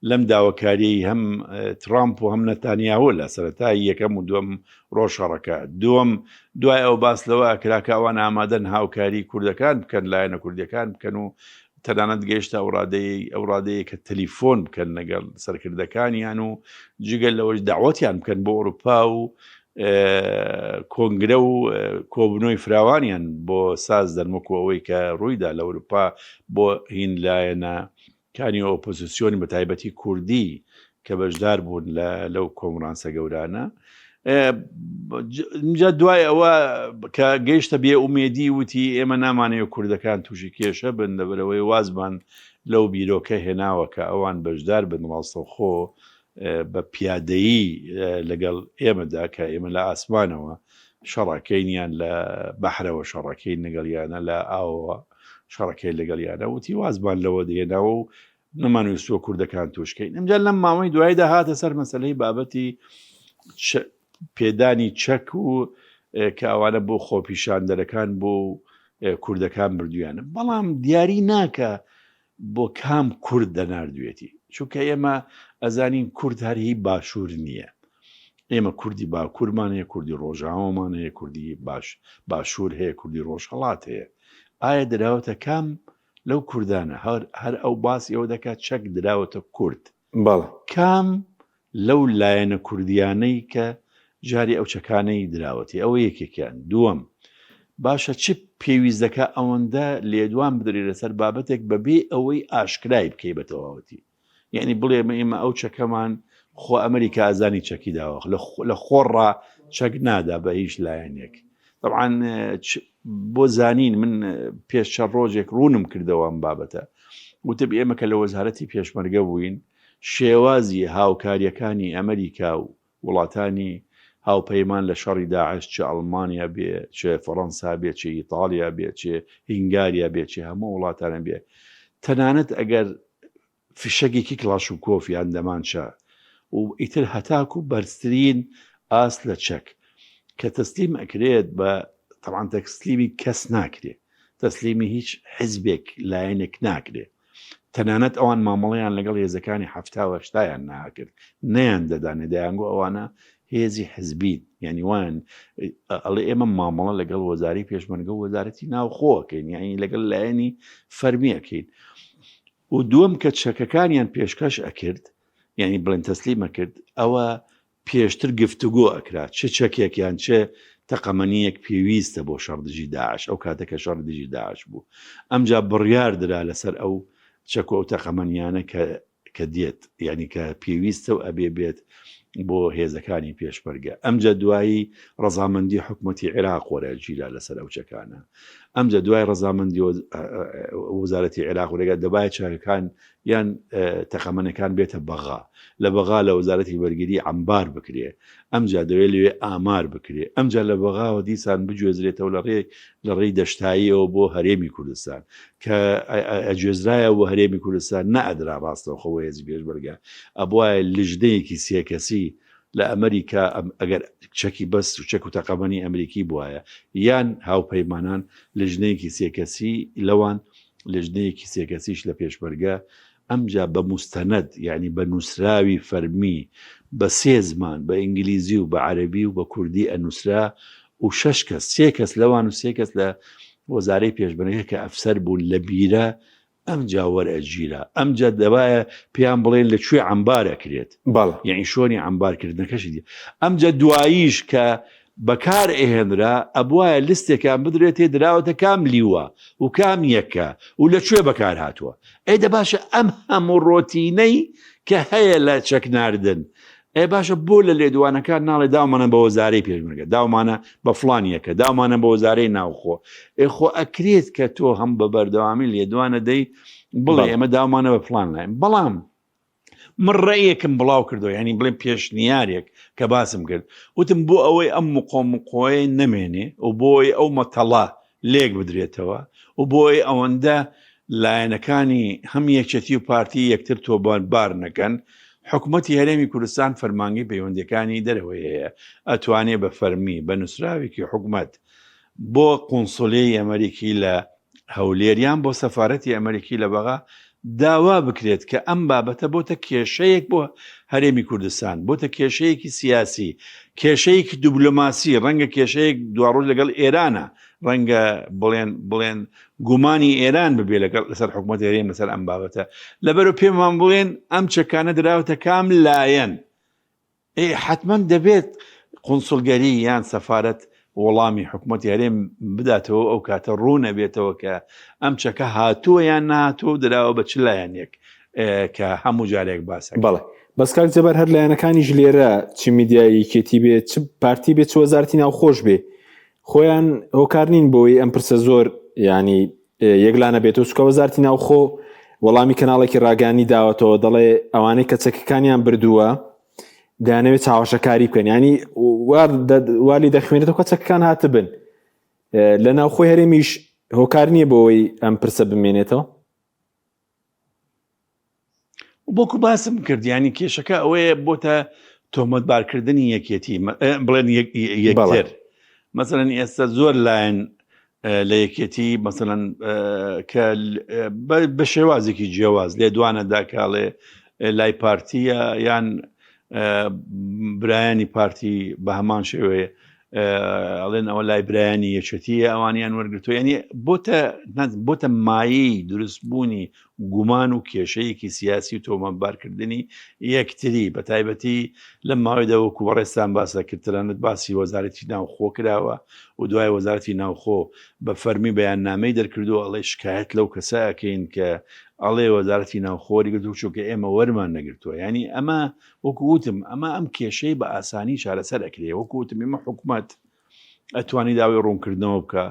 لەم داواکاری هەم ترامپ و هەم نەتانیاهۆ لە سەرەتای یەکەم و دووەم ڕۆژشەڕەکە دوای ئەو باس لەوە کراکەوان ئامادەن هاوکاری کوردەکان بکەن لایەنە کوردەکان بکەن و تەنانەت گەیشتە ئەو ڕادەیە کە تەلیفۆن بکەن لەگەڵ سەرکردەکانیان و جگەل لەوەش داوەتیان بکەن بۆ ئەوروپا و کۆنگرە و کۆبنەوەی فراوانیان بۆ ساز دەرمەکو ئەوەی کە ڕوویدا لە ئەوروپا بۆ هین لایەنە کانی ئۆپۆزیسیۆنی بە تایبەتی کوردی کە بەشدار بوون لەو کۆنفرانسە گەورانە جا دوای ئەوە کە گەیشتە بێ ئومێدی وتی ئێمە نامانەوە کوردەکان تووشی کێشە بن لەبەرەوەی وازمان لەو بیرۆکە هێناوە کە ئەوان بەشدار بن ڕاستەوخۆ بە پیادەیی لەگەڵ ئێمەدا کە ئێمە لە ئاسمانەوە شەڕەکەینیان لە بەحرەوە شەڕەکەی لەگەڵیانە لە ئاوەوە شەڕەکەی لەگەڵیانە وتی وازمان لەوە دێناوە و نەمانویستووە کوردەکان توشکەین ئەمجا لەم ماوەی دوایدا هاتە سەر مەسەلەی بابەتی پێدانی چەک و کە ئەوانە بۆ خۆپیشاندەرەکان بۆ کوردەکان بردویانە بەڵام دیاری ناکە بۆ کام کورد دەناردوێتی چونکە ئێمە ئەزانین کورد هەرهی باشوور نییە ئێمە کوردی باکوورمان هەیە کوردی ڕۆژاوەمان هەیە کوردی باشوور هەیە کوردی ڕۆژهەڵات هەیە ئایا دراوەتە کام لەو کوردانە هەر ئەو باسی ئەوە دەکات چەک دراوەتە کورد کام لەو لایەنە کوردیانەی کە جاری ئەو چەکانەی دراوەتی ئەوە یەکێکیان دووەم باشە چ پێویستەکە ئەوەندە لێدوان بدرێت لەسەر بابەتێک بەبێ ئەوەی ئاشکرای بکەی بە تەواوەتی یعنی بڵێ ئێمە ئەو چەکەمان خۆ ئەمریکا ئازانی چەکی داوە لە خۆڕا چەک نادا بە هیچ لایەنێک طبعاً بۆ زانین من پێش چەند ڕۆژێک ڕوونم کردەوە ئەم بابەتە وتب ئێمە کە لە وەزارەتی پێشمەرگە بووین شێوازی هاوکاریەکانی ئەمریکا و وڵاتانی هاوپەیمان لە شەڕی داعش چه ئەڵمانیا بێ چه فەڕەنسا بێ چه ئیتالیا بێ چه هینگاریا بێ چه هەموو وڵاتانە بێ تەنانەت ئەگەر فشەگێکی کلاش و کۆفیان دەمانچە و ئیتر هەتاکو بەرزترین ئاس لە چەک کە تەسلیم ئەکرێت بە طبعاً تەسلیمی کەس ناکرێت تەسلیمی هیچ حزبێک لایەنێک ناکرێت تەنانەت ئەوان مامەڵەیان لەگەڵ هێزەکانی هەفتاوە هەشتایان ناکرد نەیان دەدانێ دەیانگۆ ئەوانە هێزی حزبین یعنی وان ئەڵێ ئێمە مامەڵە لەگەڵ وەزاری پێشمەرگە و وەزارەتی ناوخۆەکەین یعنی لەگەڵ لایەنی فەرمیەکەین و دووەم کە چەکەکانیان پێشکەش ئەکرد یعنی بڵێن تەسلیمە کرد ئەوە پێشتر گفتوگۆ ئەکرات چه چەکێکیان چه تەقەمەنیەک پێویستە بۆ شەڕدژی داعش ئەو کاتێکە شەڕدژی داعش بوو ئەمجا بڕیار درا لەسەر ئەو چەک و ئەو تەقەمەنیانە کە دێت یعنی کە پێویستە و ئەبێ بێت بۆ هێزەکانی پێشمەرگە ئەمجا دوایی ڕەزامەندی حکوومەتی عێراق وەرەگیرا لەسەر ئەو چەکانە ئەمجا دوای ڕەزامەندی وەزارەتی عێراق وەرەگا دەبایە چاکەکان یان تەقەمەنەکان بێتە بەغا لە بەغا لە وەزارەتی وەرگری عەمبار بکرێ ئەمجا دەوێت لەوێ ئامار بکرێ ئەمجا لە بەغاوە دیسان بجوێزرێتەوە لە ڕێی دەشتاییەوە بۆ هەرێمی کوردستان کە ئەگوێزرایە بۆ هەرێمی کوردستان نەئەدرا ڕاستەوخەوە هێزی پێشمەرگە ئەبووە لیژنەیەکی سێکەسی لە ئەمریکا ئەگەر چەکی بەس و چەک و تەقەمەنی ئەمریکی بواە یان هاوپەیمانان لیژنەیەکی سێکەسی لەوان لیژنەیەکی سێکەسیش لە پێشمەرگە ئەمجا بە مستەنەد یعنی بە نووسراوی فەرمی بە سێ زمان بە ئینگلیزی و بە عەرەبی و بە کوردی ئەنووسرا و 6 کەس 3 کەس لەوان و 3 کەس لە وەزارەی پێشمەرگە کە ئەفسەر بوون لە بیرە ئەمجا وەرئەگیرا ئەمجا دەبایە پێیان بڵێن لەکوێ عەمبارەکرێت یعنی شۆنی عەمبارکردنەکەشی دی ئەمجا دواییش کە بەکار ئێهێنرا ئەبوایە لستێکیان بدرێتێ دراوەتە کام لیوە و کام یەکە و لەکوێ بەکار هاتووە ئەیدە باشە ئەم هەموو ڕۆتینەی کە هەیە لە چەک ناردن ئێ باشە بۆ لە لێدوانەکان ناڵێ داومانە بە وەزارەی پێشمەرگە داومانە بە فڵانیەکە داومانە بە وەزارەی ناوخۆ خۆ ئەکرێت کە تۆ هەم بە بەردەوامی لێدوانە دەی بڵێ ئێمە داومانە بە فڵان لایم بەڵام من ڕێیەکم بڵاو کردو ینی بڵێن پێشنیارێک کە باسم کرد وتم بۆ ئەوەی ئەم مقۆمقۆی نەمێنێ و بۆی ئەو مەتەڵا لێک بدرێتەوە و بۆی ئەوەندە لایەنەکانی هەم یەکچەتی و پارتی یەکتر تۆبان بار نەکەن حکوومەتی هەرێمی کوردستان فەرمانگەی پەیوەندیەکانی دەرەوەی هەیە ئەتوانێ بە فەرمی بە نووسراوێکی حکوومەت بۆ قونسڵەی ئەمریکی لە هەولێریان بۆ سەفارەتی ئەمریکی لە بەغا داوا بکرێت کە ئەم بابەتە بۆتە کێشەیەک بۆ هەرێمی کوردستان بۆتە کێشەیەکی سیاسی کێشەیەکی دیبلۆماسی ڕەنگە کێشەیەک دواڕۆژ لەگەڵ ئێرانە ڕەنگە بڵێن گومانی ئێران ببێ لەسەر حکوومەت هەرێم لەسەر ئەم بابەتە لەبەرەوە پێمان بڵێن ئەم چەکانە دراوەتە کام لایەن حتمما دەبێت قونسڵگەری یان سەفارەت وەڵامی حکوومەتی هەرێم بداتەوە ئەو کاتە ڕوو نەبێتەوە کە ئەم چەکە هاتووە یان نهاتووە دراوە بە چ لایەنێک کە هەموو جارێک باسەکە. بەڵێ بەس کاک جەبار هەر لایەنەکانیش لێرە چ میدیایی کێتی بێت چ پارتی بێت چ وەزارەتی ناوخۆش بێ خۆیان هۆکار نین بۆی ئەم پرسە زۆر ینی یەکلانە بێتەوە چکە وەزارەتی ناوخۆ وەڵامی کەناڵێکی ڕاگەانی داوەتەوە دەڵێ ئەوانەی کە چەکەکانیان بردووە دەیانەوێت چاوەشەکاری بکەن ینی والی دەخوێنێتەوە کە چەکەکان هاتبن لە ناوخۆی هەرێمیش هۆکار نییە بۆەوەی ئەم پرسە بمێنێتەوە. بۆکو باسم کرد ینی کێشەکە ئەوەیە بۆتە تۆمەتبارکردنی یەکێتی بڵێن یەکتر مەسەڵەن ئێستا زۆر لایەن لە یەکێتی مەسەڵەن کە بە شێوازێکی جیاواز لێ دوانە داکاڵێ لای پارتیە یان برایانی پارتی بە هەمان شێوەیە ئەڵێن ئەوە لای برایانی یەکێتیە ئەوانیان وەرگرتووە ینی بۆتە مایەی دروستبوونی گومان و کێشەیەکی سیاسی و تۆمەتبارکردنی یەکتری بە تایبەتی لەم ماوەیەدا وەکو بەڕێستان باسە کردتەنت باسی وەزارەتی ناوخۆ کراوە و دوای وەزارەتی ناوخۆ بە فەرمی بەیاننامەی دەرکردو ئەڵێ شکایەت لەو کەسە ئەکەین کە ئەڵێ وەزارەتی ناوخۆری گرتو چونکە ئێمە وەرمان نەگرتووە ینی ئەمە وەکووتم ئەمە ئەم کێشەی بە ئاسانی چارەسەر ئەکرێ وەکووتم ئێمە حکوومەت ئەتوانی داوای ڕوونکردنەوە بکە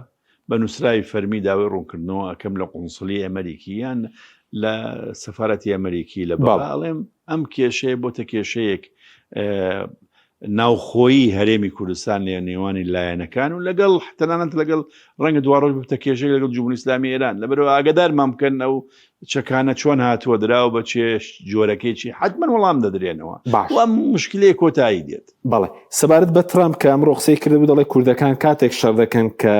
بە نووسراوی فەرمی داوای ڕوونکردنەوە ئەەکەم لە قونسڵی ئەمریکی یان لە سەفارەتی ئەمریکی لە باڵێم ئەم کێشەیە بۆتە کێشەیەک ناوخۆیی هەرێمی کوردستان لە نێوانی لایەنەکان و لەگەڵ تەنانەت لەگەڵ ڕەنگە دوڕۆژ بتە کێشەی لەگەڵ جمهوری ئیسلامی ئێران لەبەرەوە ئاگادارمان بکەن ئەو چەکانە چۆن هاتووە دراوە بە چێش جۆرەکەیکی حتمما وەڵام دەدرێنەوە ئەم مشکلەیە کۆتایی دێت. بەڵێ سەبارەت بە ترامپ کە ئەمڕۆ قسەی کردبوو دەڵێ کوردەکان کاتێک شەڕ دەکەن کە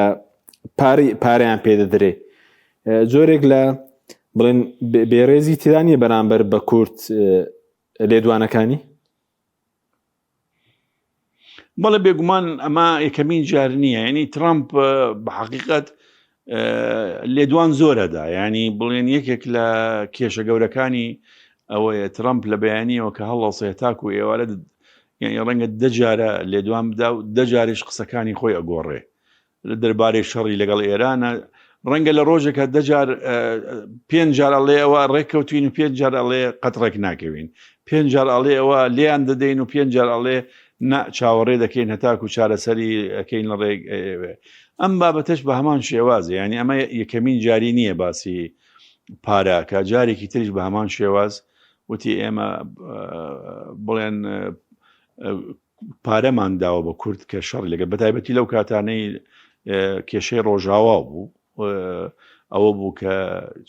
پارەیان پێدەدرێ جۆرێک لە بڵێن بێڕێزی تێدا نیە بەرامبەر بە کورد لێدوانەکانی. بەڵێ بێگومان ئەمە یەکەمین جار نییە ینی ترامپ بە حەقیقەت لێدوان زۆرەدا ینی بڵێن یەکێک لە کێشە گەورەکانی ئەوەیە ترامپ لە بەیانیەوە کە هەڵەسێ تاکو ئێوارە ڕەنگە دەجارە لێدوان بدا و دەجارش قسەکانی خۆی ئەگۆڕێ لە دەربارەی شەڕی لەگەڵ ئێرانە ڕەنگە لە ڕۆژێکە دەجار 5 جار ئەڵێ ئەوە ڕێککەوتین و 5 جار ئەڵێ قەتڕێک ناکەوین 5 جار ئەڵێ ئەوە لیان دەدەین و 5 جار ئەڵێ چاوەڕێ دەکەین هەتاکو چارەسەری ئەەکەین لە ڕێک ئەم بابەتەش بە هەمان شێوازە ینی ئەمە یەکەمین جاری نییە باسی پارەکە جارێکی تریش بە هەمان شێواز وتی ئێمە بڵێن پارەمان داوە بە کورد کە شەڕ لەگە بەتایبەتی لەو کاتانەی کێشەی ڕۆژاوا بوو ئەوە بوو کە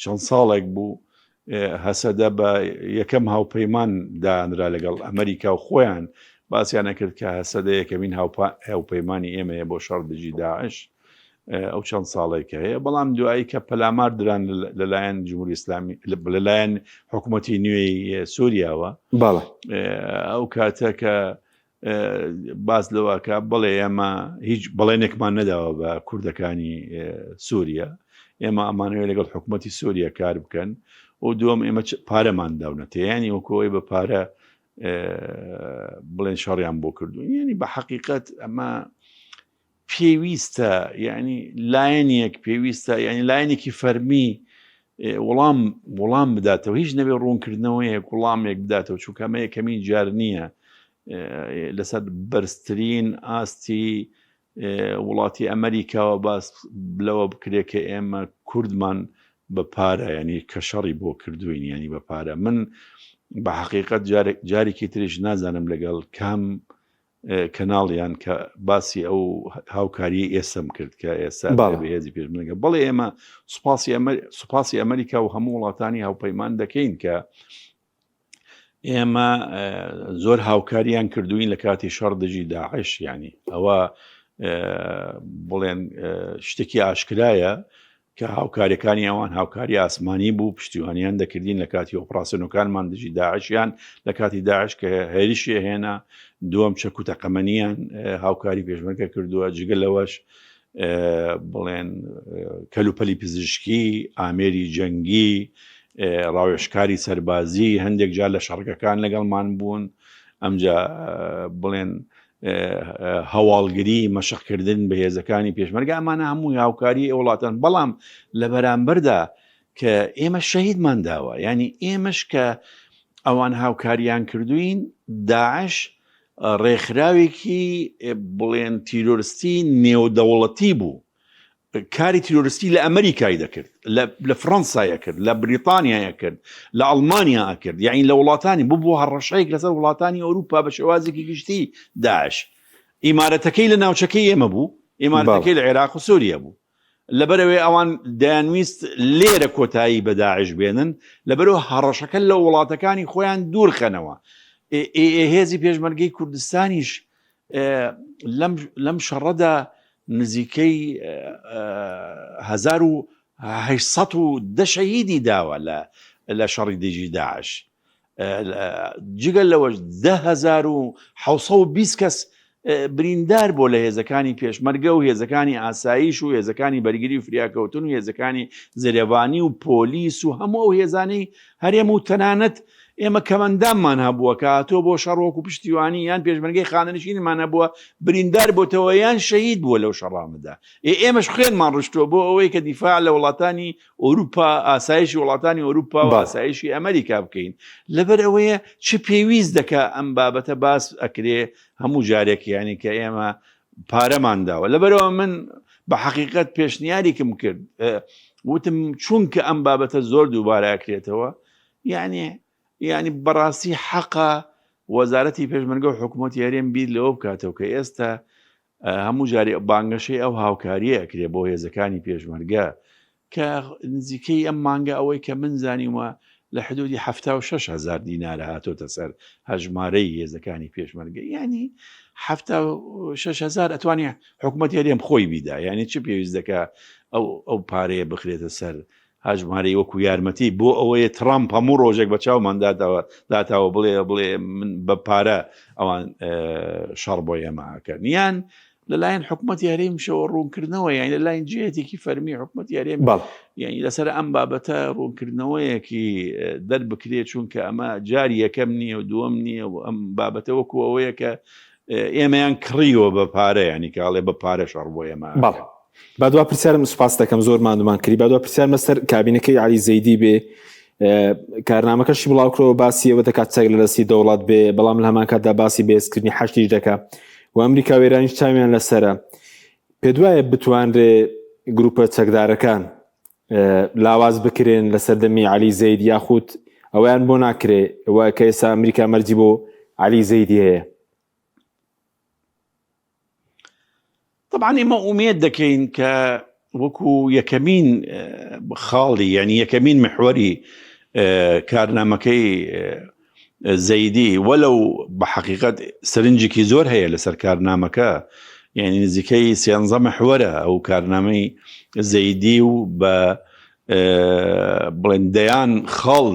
چەند ساڵێک بوو هەسەدە بە یەکەم هاوپەیمان دانرا لەگەڵ ئەمریکا و خۆیان باسییان نەکرد کە هەسەدە یەکەمین هاوپەیمانی ئێمەیە بۆ شەڕ دژی داعش ئەو چەند ساڵێکە هەیە بەڵام دوایی کە پەلامار دران لەلایەن جمهوری ئیسلامی لەلایەن حکوومەتی نوێی سووریاوە ئەو کاتە کە باز لەوەکە بڵێ ئێمە هیچ بەڵێنێکمان نەداوە بە کوردەکانی سووریا ئێمە ئەمانەوێت لەگەڵ حکوومەتی سووریا کار بکەن و دووەم ئێمە پارەمان داونەتە ینی وەکۆی بە پارە بڵێن شەڕیان بۆ کردوون ینی بە حەقیقەت ئەمە پێویستە ینی لایەنێک پێویستە ینی لایەنێکی فەرمی وەڵام بداتەوە هیچ نەبێ ڕوونکردنەوەیەک وەڵامێک بداتەوە چونکەمە یەکەمین جار نییە لەسەر بەرزترین ئاستی وڵاتی ئەمریکاوە باس لەوە بکرێ کە ئێمە کوردمان بە پارە ینی کە شەڕی بۆ کردوین ینی بە پارە من بە حەقیقەت جارێکی تریش نازانم لەگەڵ کام کەناڵیان کە باسی ئەو هاوکاری ئێسم کرد کە ئێستا بەهێزی پێشمەگە بەڵێ ئێمە سوپاسی ئەمریکا و هەموو وڵاتانی هاوپەیمان دەکەین کە ئێمە زۆر هاوکاریان کردوین لە کاتی شەڕ دژی داعش ینی ئەوە بڵێن شتێکی ئاشکرایە کە هاوکاریەکانی ئەوان هاوکاری ئاسمانی بوو پشتیوانیان دەکردین لە کاتی ئۆپراسیۆنەکانمان دژی داعشیان لە کاتی داعش کە هێریشی هێنا دووەم چەک و تەقەمەنیان هاوکاری پێشمەرگە کردووە جگە لەوەش بڵێن کەلوپەلی پزیشکی ئامێری جەنگی ڕاوێژکاری سەربازی هەندێک جار لە شەڕگەکان لەگەڵمان بوون ئەمجا بڵێن هەواڵگری مەشقکردن بە هێزەکانی پێشمەرگە ئەمانە هەمووی هاوکاری وڵاتان بەڵام لە بەرامبەردا کە ئێمە شەهیدمان داوە، ینی ئێمەش کە ئەوان هاوکاریان کردوین داعش ڕێکخراوێکی بڵێن تیرۆریستی نێودەوڵەتی بوو، کاری تیرۆریستی لە ئەمریکای دەکرد، لە فڕەنسایە کرد، لە بریتانیایە کرد، لە ئەڵمانیا کرد، یعنی لە وڵاتانی بوو هەڕەشەیەک لەسەر وڵاتانی ئەوروپا بە شێوازێکی گشتی داعش. ئیمارەتەکەی لە ناوچەکەی ئێمە بوو، ئیمارەتەکەی لە عێراق و سووریا بوو، لەبەرەوەی ئەوان دەیانویست لێرە کۆتایی بە داعش بێنن، لەبەرەوە هەڕەشەکە لە وڵاتەکانی خۆیان دوورخەنەوە. هێزی پێشمەرگەی کوردستانیش لەم شەڕەدا نزیکەی 1810 شەهیدی داوە لە شەڕی دژی داعش، جگەل لەوە 10,720 کەس بریندار بۆ لە هێزەکانی پێشمەرگە و هێزەکانی ئاسایش و هێزەکانی بەرگری و فریاکەوتن و هێزەکانی زەرێبانی و پۆلیس و هەموو هێزانەی هەرێم و تەنانەت ئێمە کەمەنداممان هەبووە کە هاتۆ بۆ شەڕۆک و پشتیوانی یان پێشمەرگەی خانەنشینمان هەبووە بریندار بۆتەوە یان شەهید بووە لەو شەڕامەدا. ئێمەش خوێنمان ڕشتووە بۆ ئەوەی کە دیفاع لە وڵاتانی ئەوروپا، ئاسایشی وڵاتانی ئەوروپا و ئاسایشی ئەمریکا بکەین. لەبەر ئەوەیە چ پێویست دەکە ئەم بابەتە باس ئەکرێ هەموو جارێک، یانی کە ئێمە پارەمان داوە. لەبەرەوە من بە حەقیقەت پێشنیاریکم کرد، وتم چونکە ئەم بابەتە زۆر دووبارە ئەکرێتەوە، یعنی بەڕاستی حەقە وەزارەتی پێشمەرگە و حکوومەتی هەرێم بیر لەوە بکاتەوە کە ئێستا هەموو جاری بانگەشەی ئەو هاوکاریە ئەکرێ بۆ هێزەکانی پێشمەرگە کە نزیکەی ئەم مانگە ئەوەی کە من زانیوە لە حدودی 76,000 دینارە هاتۆتە سەر هەژمارەی هێزەکانی پێشمەرگە، ینی 76,000 ئەتوانی حکوومەتی هەرێم خۆی بیدا، یعنی چ پێویست دەکە ئەو پارەیە بخرێتە سەر هەژمارەی وەکو یارمەتی بۆ ئەوەیە ترامپ هەموو ڕۆژێک بە چاومان داتاوە بڵێ من بە پارە ئەوان شەڕ بۆ ئێمەکەن، یان لەلایەن حکوومەتی هەرێم شەوە ڕوونکردنەوە، یان لەلایەن جێتێکی فەرمی حکوومەتی هەرێم، یعنی لەسەر ئەم بابەتە ڕوونکردنەوەیەکی دەربکرێت، چونکە ئەمە جاری یەکەم نییە و دووەم نییە و ئەم بابەتە وەکو ئەوەیە کە ئێمەیان کڕیوە بە پارە، ینی کاڵێ بە پارە شەڕ بۆ ئێمە. بادوا پرسیارم سوپاس دەکەم زۆر مادومان کردی. بادوا پرسیارمە سەر کابینەکەی علی زەیدی بێ، کارنامەکەشی بڵاوکرەوە باسی ئەوە دەکات چەک لە دەستی دەوڵات بێ، بەڵام لە هەمان کاتدا باسی بێزکردنی حەشتیش دەکات و ئەمریکا و ئێرانیش چاویان لەسەرە. پێ دوایە بتوانرێ گروپە چەکدارەکان لاواز بکرێن لە سەردەمی علی زەید، یاخود ئەویان بۆ ناکرێ وە کە ئێستا ئەمریکا مەرجی بۆ علی زەیدی هەیە؟ طبعا ئێمە ئومێد دەکەین کە وەکو یەکەمین خاڵی، یعنی یەکەمین محوەری کارنامەکەی زەیدی، وەلەو بە حەقیقەت سەرنجێکی زۆر هەیە لەسەر کارنامەکە، یعنی نزیکەی 13 محوەرە ئەو کارنامەی زەیدی و بە بڵێندەیان خاڵ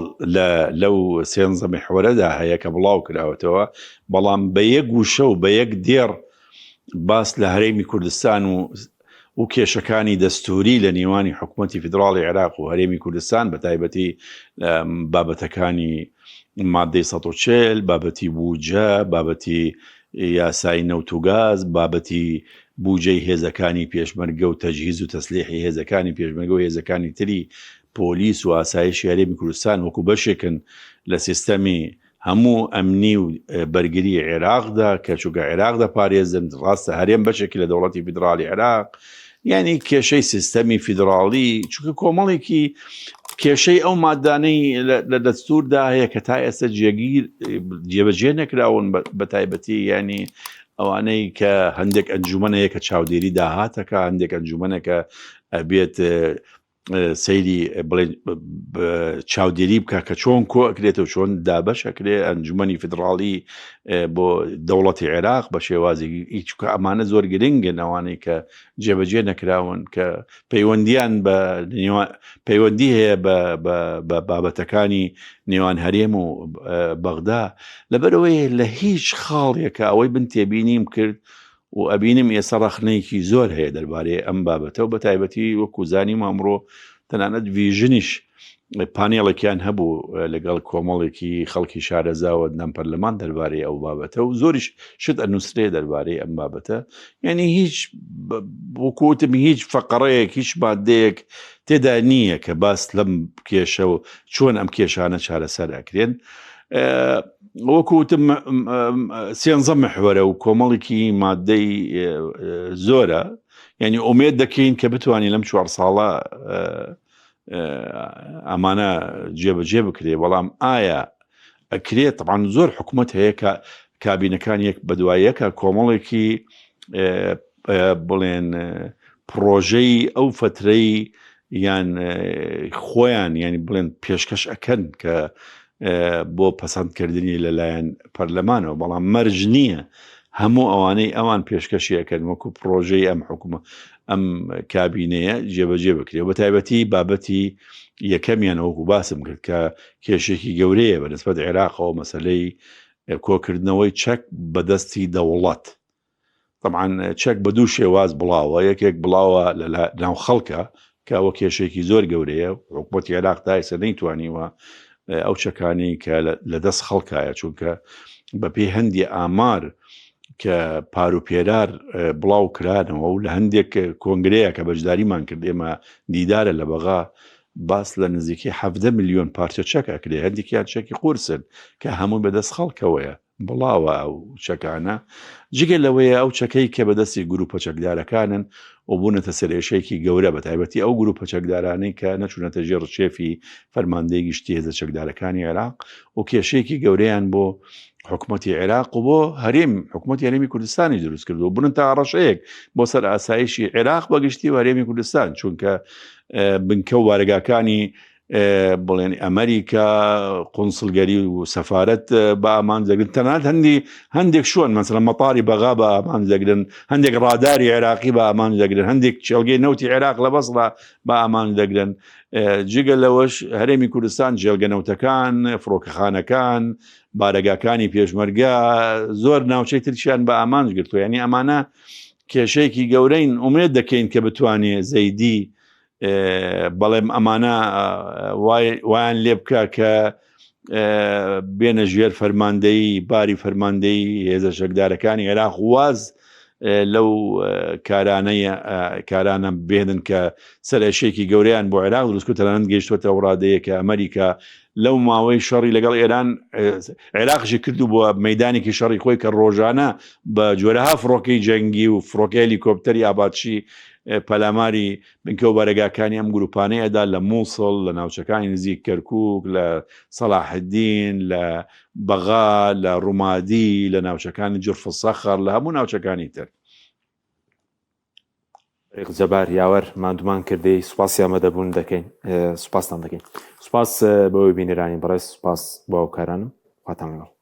لەو 13 محوەرەدا هەیە کە بڵاو کراوەتەوە، بەڵام بە یەک گوشە و بە یەک دێڕ باس لە هەرێمی کوردستان و کێشەکانی دەستوری لە نێوانی حکوومەتی فیدراڵی عێراق و هەرێمی کوردستان، بە تایبەتی بابەتەکانی مادەی 140، بابەتی بوجە، بابەتی یاسای نەوت و گاز، بابەتی بوجەی هێزەکانی پێشمەرگە و تەجهیز و تەسلیحی هێزەکانی پێشمەرگە و هێزەکانی تری پۆلیس و ئاسایشی هەرێمی کوردستان وەکو بەشێکن لە سیستەمی هەموو ئەمنی و بەرگری عێراقدا کە چووکە عێراق دەپارێزن، ڕاستە هەرێم بەشێکی لە دەوڵەتی فیدراڵی عێراق، یعنی کێشەی سیستەمی فیدراڵی، چونکە کۆمەڵێکی کێشەی ئەو مادانەی لە دەستوردا هەیە کە تا ئێستا جێبەجێ نەکراون، بە تایبەتی ینی ئەوانەی کە هەندێک ئەنجومەنەیە کە چاودێری داهاتەکە، هەندێک ئەنجومەنەکە ئەبێت سەیری چاودێری بکە کە چۆن کۆ ئەکرێتەوە، چۆن دابەش ئەکرێ ئەنجومەنی فیدراڵی بۆ دەوڵەتی عێراق بە شێوازێکی، چونکە ئەمانە زۆر گرنگن، ئەوانەی کە جێبەجێ نەکراون کە پەیوەندی هەیە بە بابەتەکانی نێوان هەرێم و بەغدا. لەبەرەوەی لە هیچ خاڵێکە ئەوەی بن تێبینیم کرد و ئەبینم ئێستا ڕەخنەیەکی زۆر هەیە دەربارەی ئەم بابەتە و بە تایبەتی وەکو زانیم ئەمڕۆ تەنانەت ڤیژنیش پانێڵێکیان هەبوو لەگەڵ کۆمەڵێکی خەڵکی شارەزاوە نام پەرلەمان دەربارەی ئەو بابەتە و زۆریش شت ئەنووسرێ دەربارەی ئەم بابەتە یعنی هیچ وەکوتم هیچ فەقەڕەیەک هیچ مادەیەک تێدا نییە کە باس لەم کێشە و چۆن ئەم کێشانە چارەسەر ئەکرێن وەکوتم سێنزە محورە و کۆمەڵێکی مادەی زۆرە یعنی ئومێد دەکەین کە بتوانین لەم 4 ساڵە ئەمانە جێبەجێ بکرێ بەڵام ئایا ئەکرێت طبعاً زۆر حکومەت هەیە کە کابینەکان یەک بەدواییەکە کۆمەڵێکی بڵێن پرۆژەی ئەو فترەی یان خۆیان ینی بڵێن پێشکەش ئەکەن کە بۆ پەسەندکردنی لەلایەن پەرلەمانەوە بەڵام مەرج نییە هەموو ئەوانەی ئەوان پێشکەشی ئەکەن وەکو پرۆژەی ئەم حکومە ئەم کابینەیە جێبەجێ بکرێت بە تایبەتی بابەتی یەکەمیان وەکو باسم کرد کە کێشێکی گەورەیە بەنسبەت عێراقەوە مەسەلەی کۆکردنەوەی چەک بەدەستی دەوڵەت طبعاً چەک بە دوو شێواز بڵاوە یەکێک بڵاوە لە ناو خەڵکە کە ئەوە کێشێکی زۆر گەورەیە حکومەتی عێراق تا ئێستا نەیتوانیوە ئەو چەکانی کە لەدەست خەڵکایە چونکە بەپێی هەندی ئامار کە پاروپێرار بڵاو کرانەوە و لە هەندێک کۆنگرەیە کە بەشداریمان کرد ئێمە دیدارە لە بەغا باس لە نزیکی 17 ملیۆن پارچە چەک ئەکرێ هەندێکیان چەکی قورسن کە هەموو بەدەست خەڵکەوەیە بڵاوە ئەو چەکانە جگە لەوەیە ئەو چەکەی کە بەدەستی گروپە چەکدارەکانن و بوونەتە سەرێشەیەکی گەورە بە تایبەتی ئەو گروپە چەکدارانەی کە نەچوونەتە ژێر ڕچێفی فەرماندەی گشتی هێزە چەکدارەکانی عێراق و کێشەیەکی گەورەیان بۆ حکومەتی عێراق و بۆ هەرێم حکومەتی هەرێمی کوردستانی دروست کردو بوونن تا ڕەشەیەک بۆ سەر ئاسایشی عێراق بەگشتی و هەرێمی کوردستان چونکە بنکە و وارەگاکانی بڵێن ئەمریکا قونسڵگەری و سەفارەت بە ئامان دەگرن تەنانەت هەندێک شوۆن مەسەڵەن مەتاری بەغا بە ئامان دەگرن هەندێک ڕاداری عێراقی بە ئامان دەگرن هەندێک چێڵگەی نەوتی عێراق لە بەسڵە بە ئامان دەگرن جگە لەوەش هەرێمی کوردستان جێڵگەنەوتەکان فڕۆکەخانەکان بارەگاکانی پێشمەرگە زۆر ناوچەی ترچیان بە ئامان گرتووە یعنی ئەمانە کێشەیەکی گەورەین ئومێد دەکەین کە بتوانێت زەیدی بەڵێم ئەمانە وایان لێ بکە کە بێنە ژێر فەرماندەی باری فەرماندەی هێزە شەکدارەکانی عێراق واز لەو کارانە بێنن کە سەرێشێکی گەورەیان بۆ عێراق دروستکە تەنانەت گەیشتوەتە ئەو ڕادەیە کە ئەمریکا لەو ماوەی شەڕی لەگەڵ ئێران عێراقشی کردو بۆ مەیدانێکی شەڕی خۆی کە ڕۆژانە بە جۆرەها فڕۆکەی جەنگی و فڕۆکەی هێلیکۆپتەری ئابادچی پەلاماری بنکە و بەرەگاکانی ئەم گروپانەیەدا لە مووسڵ لە ناوچەکانی نزیک کەرکووک لە سەلاحدین لە بەغا لە ڕوومادی لە ناوچەکانی جرف سەخر لە هەموو ناوچەکانی تر جەبار یاوەر مادومان کردی سوپاسی ئامادەبوون دەکەین سوپاسان دەکەین سوپاس بەوەی بینێرانی بەڕێز سوپاس بۆ ئەو کارانم خواتان لەگەڵ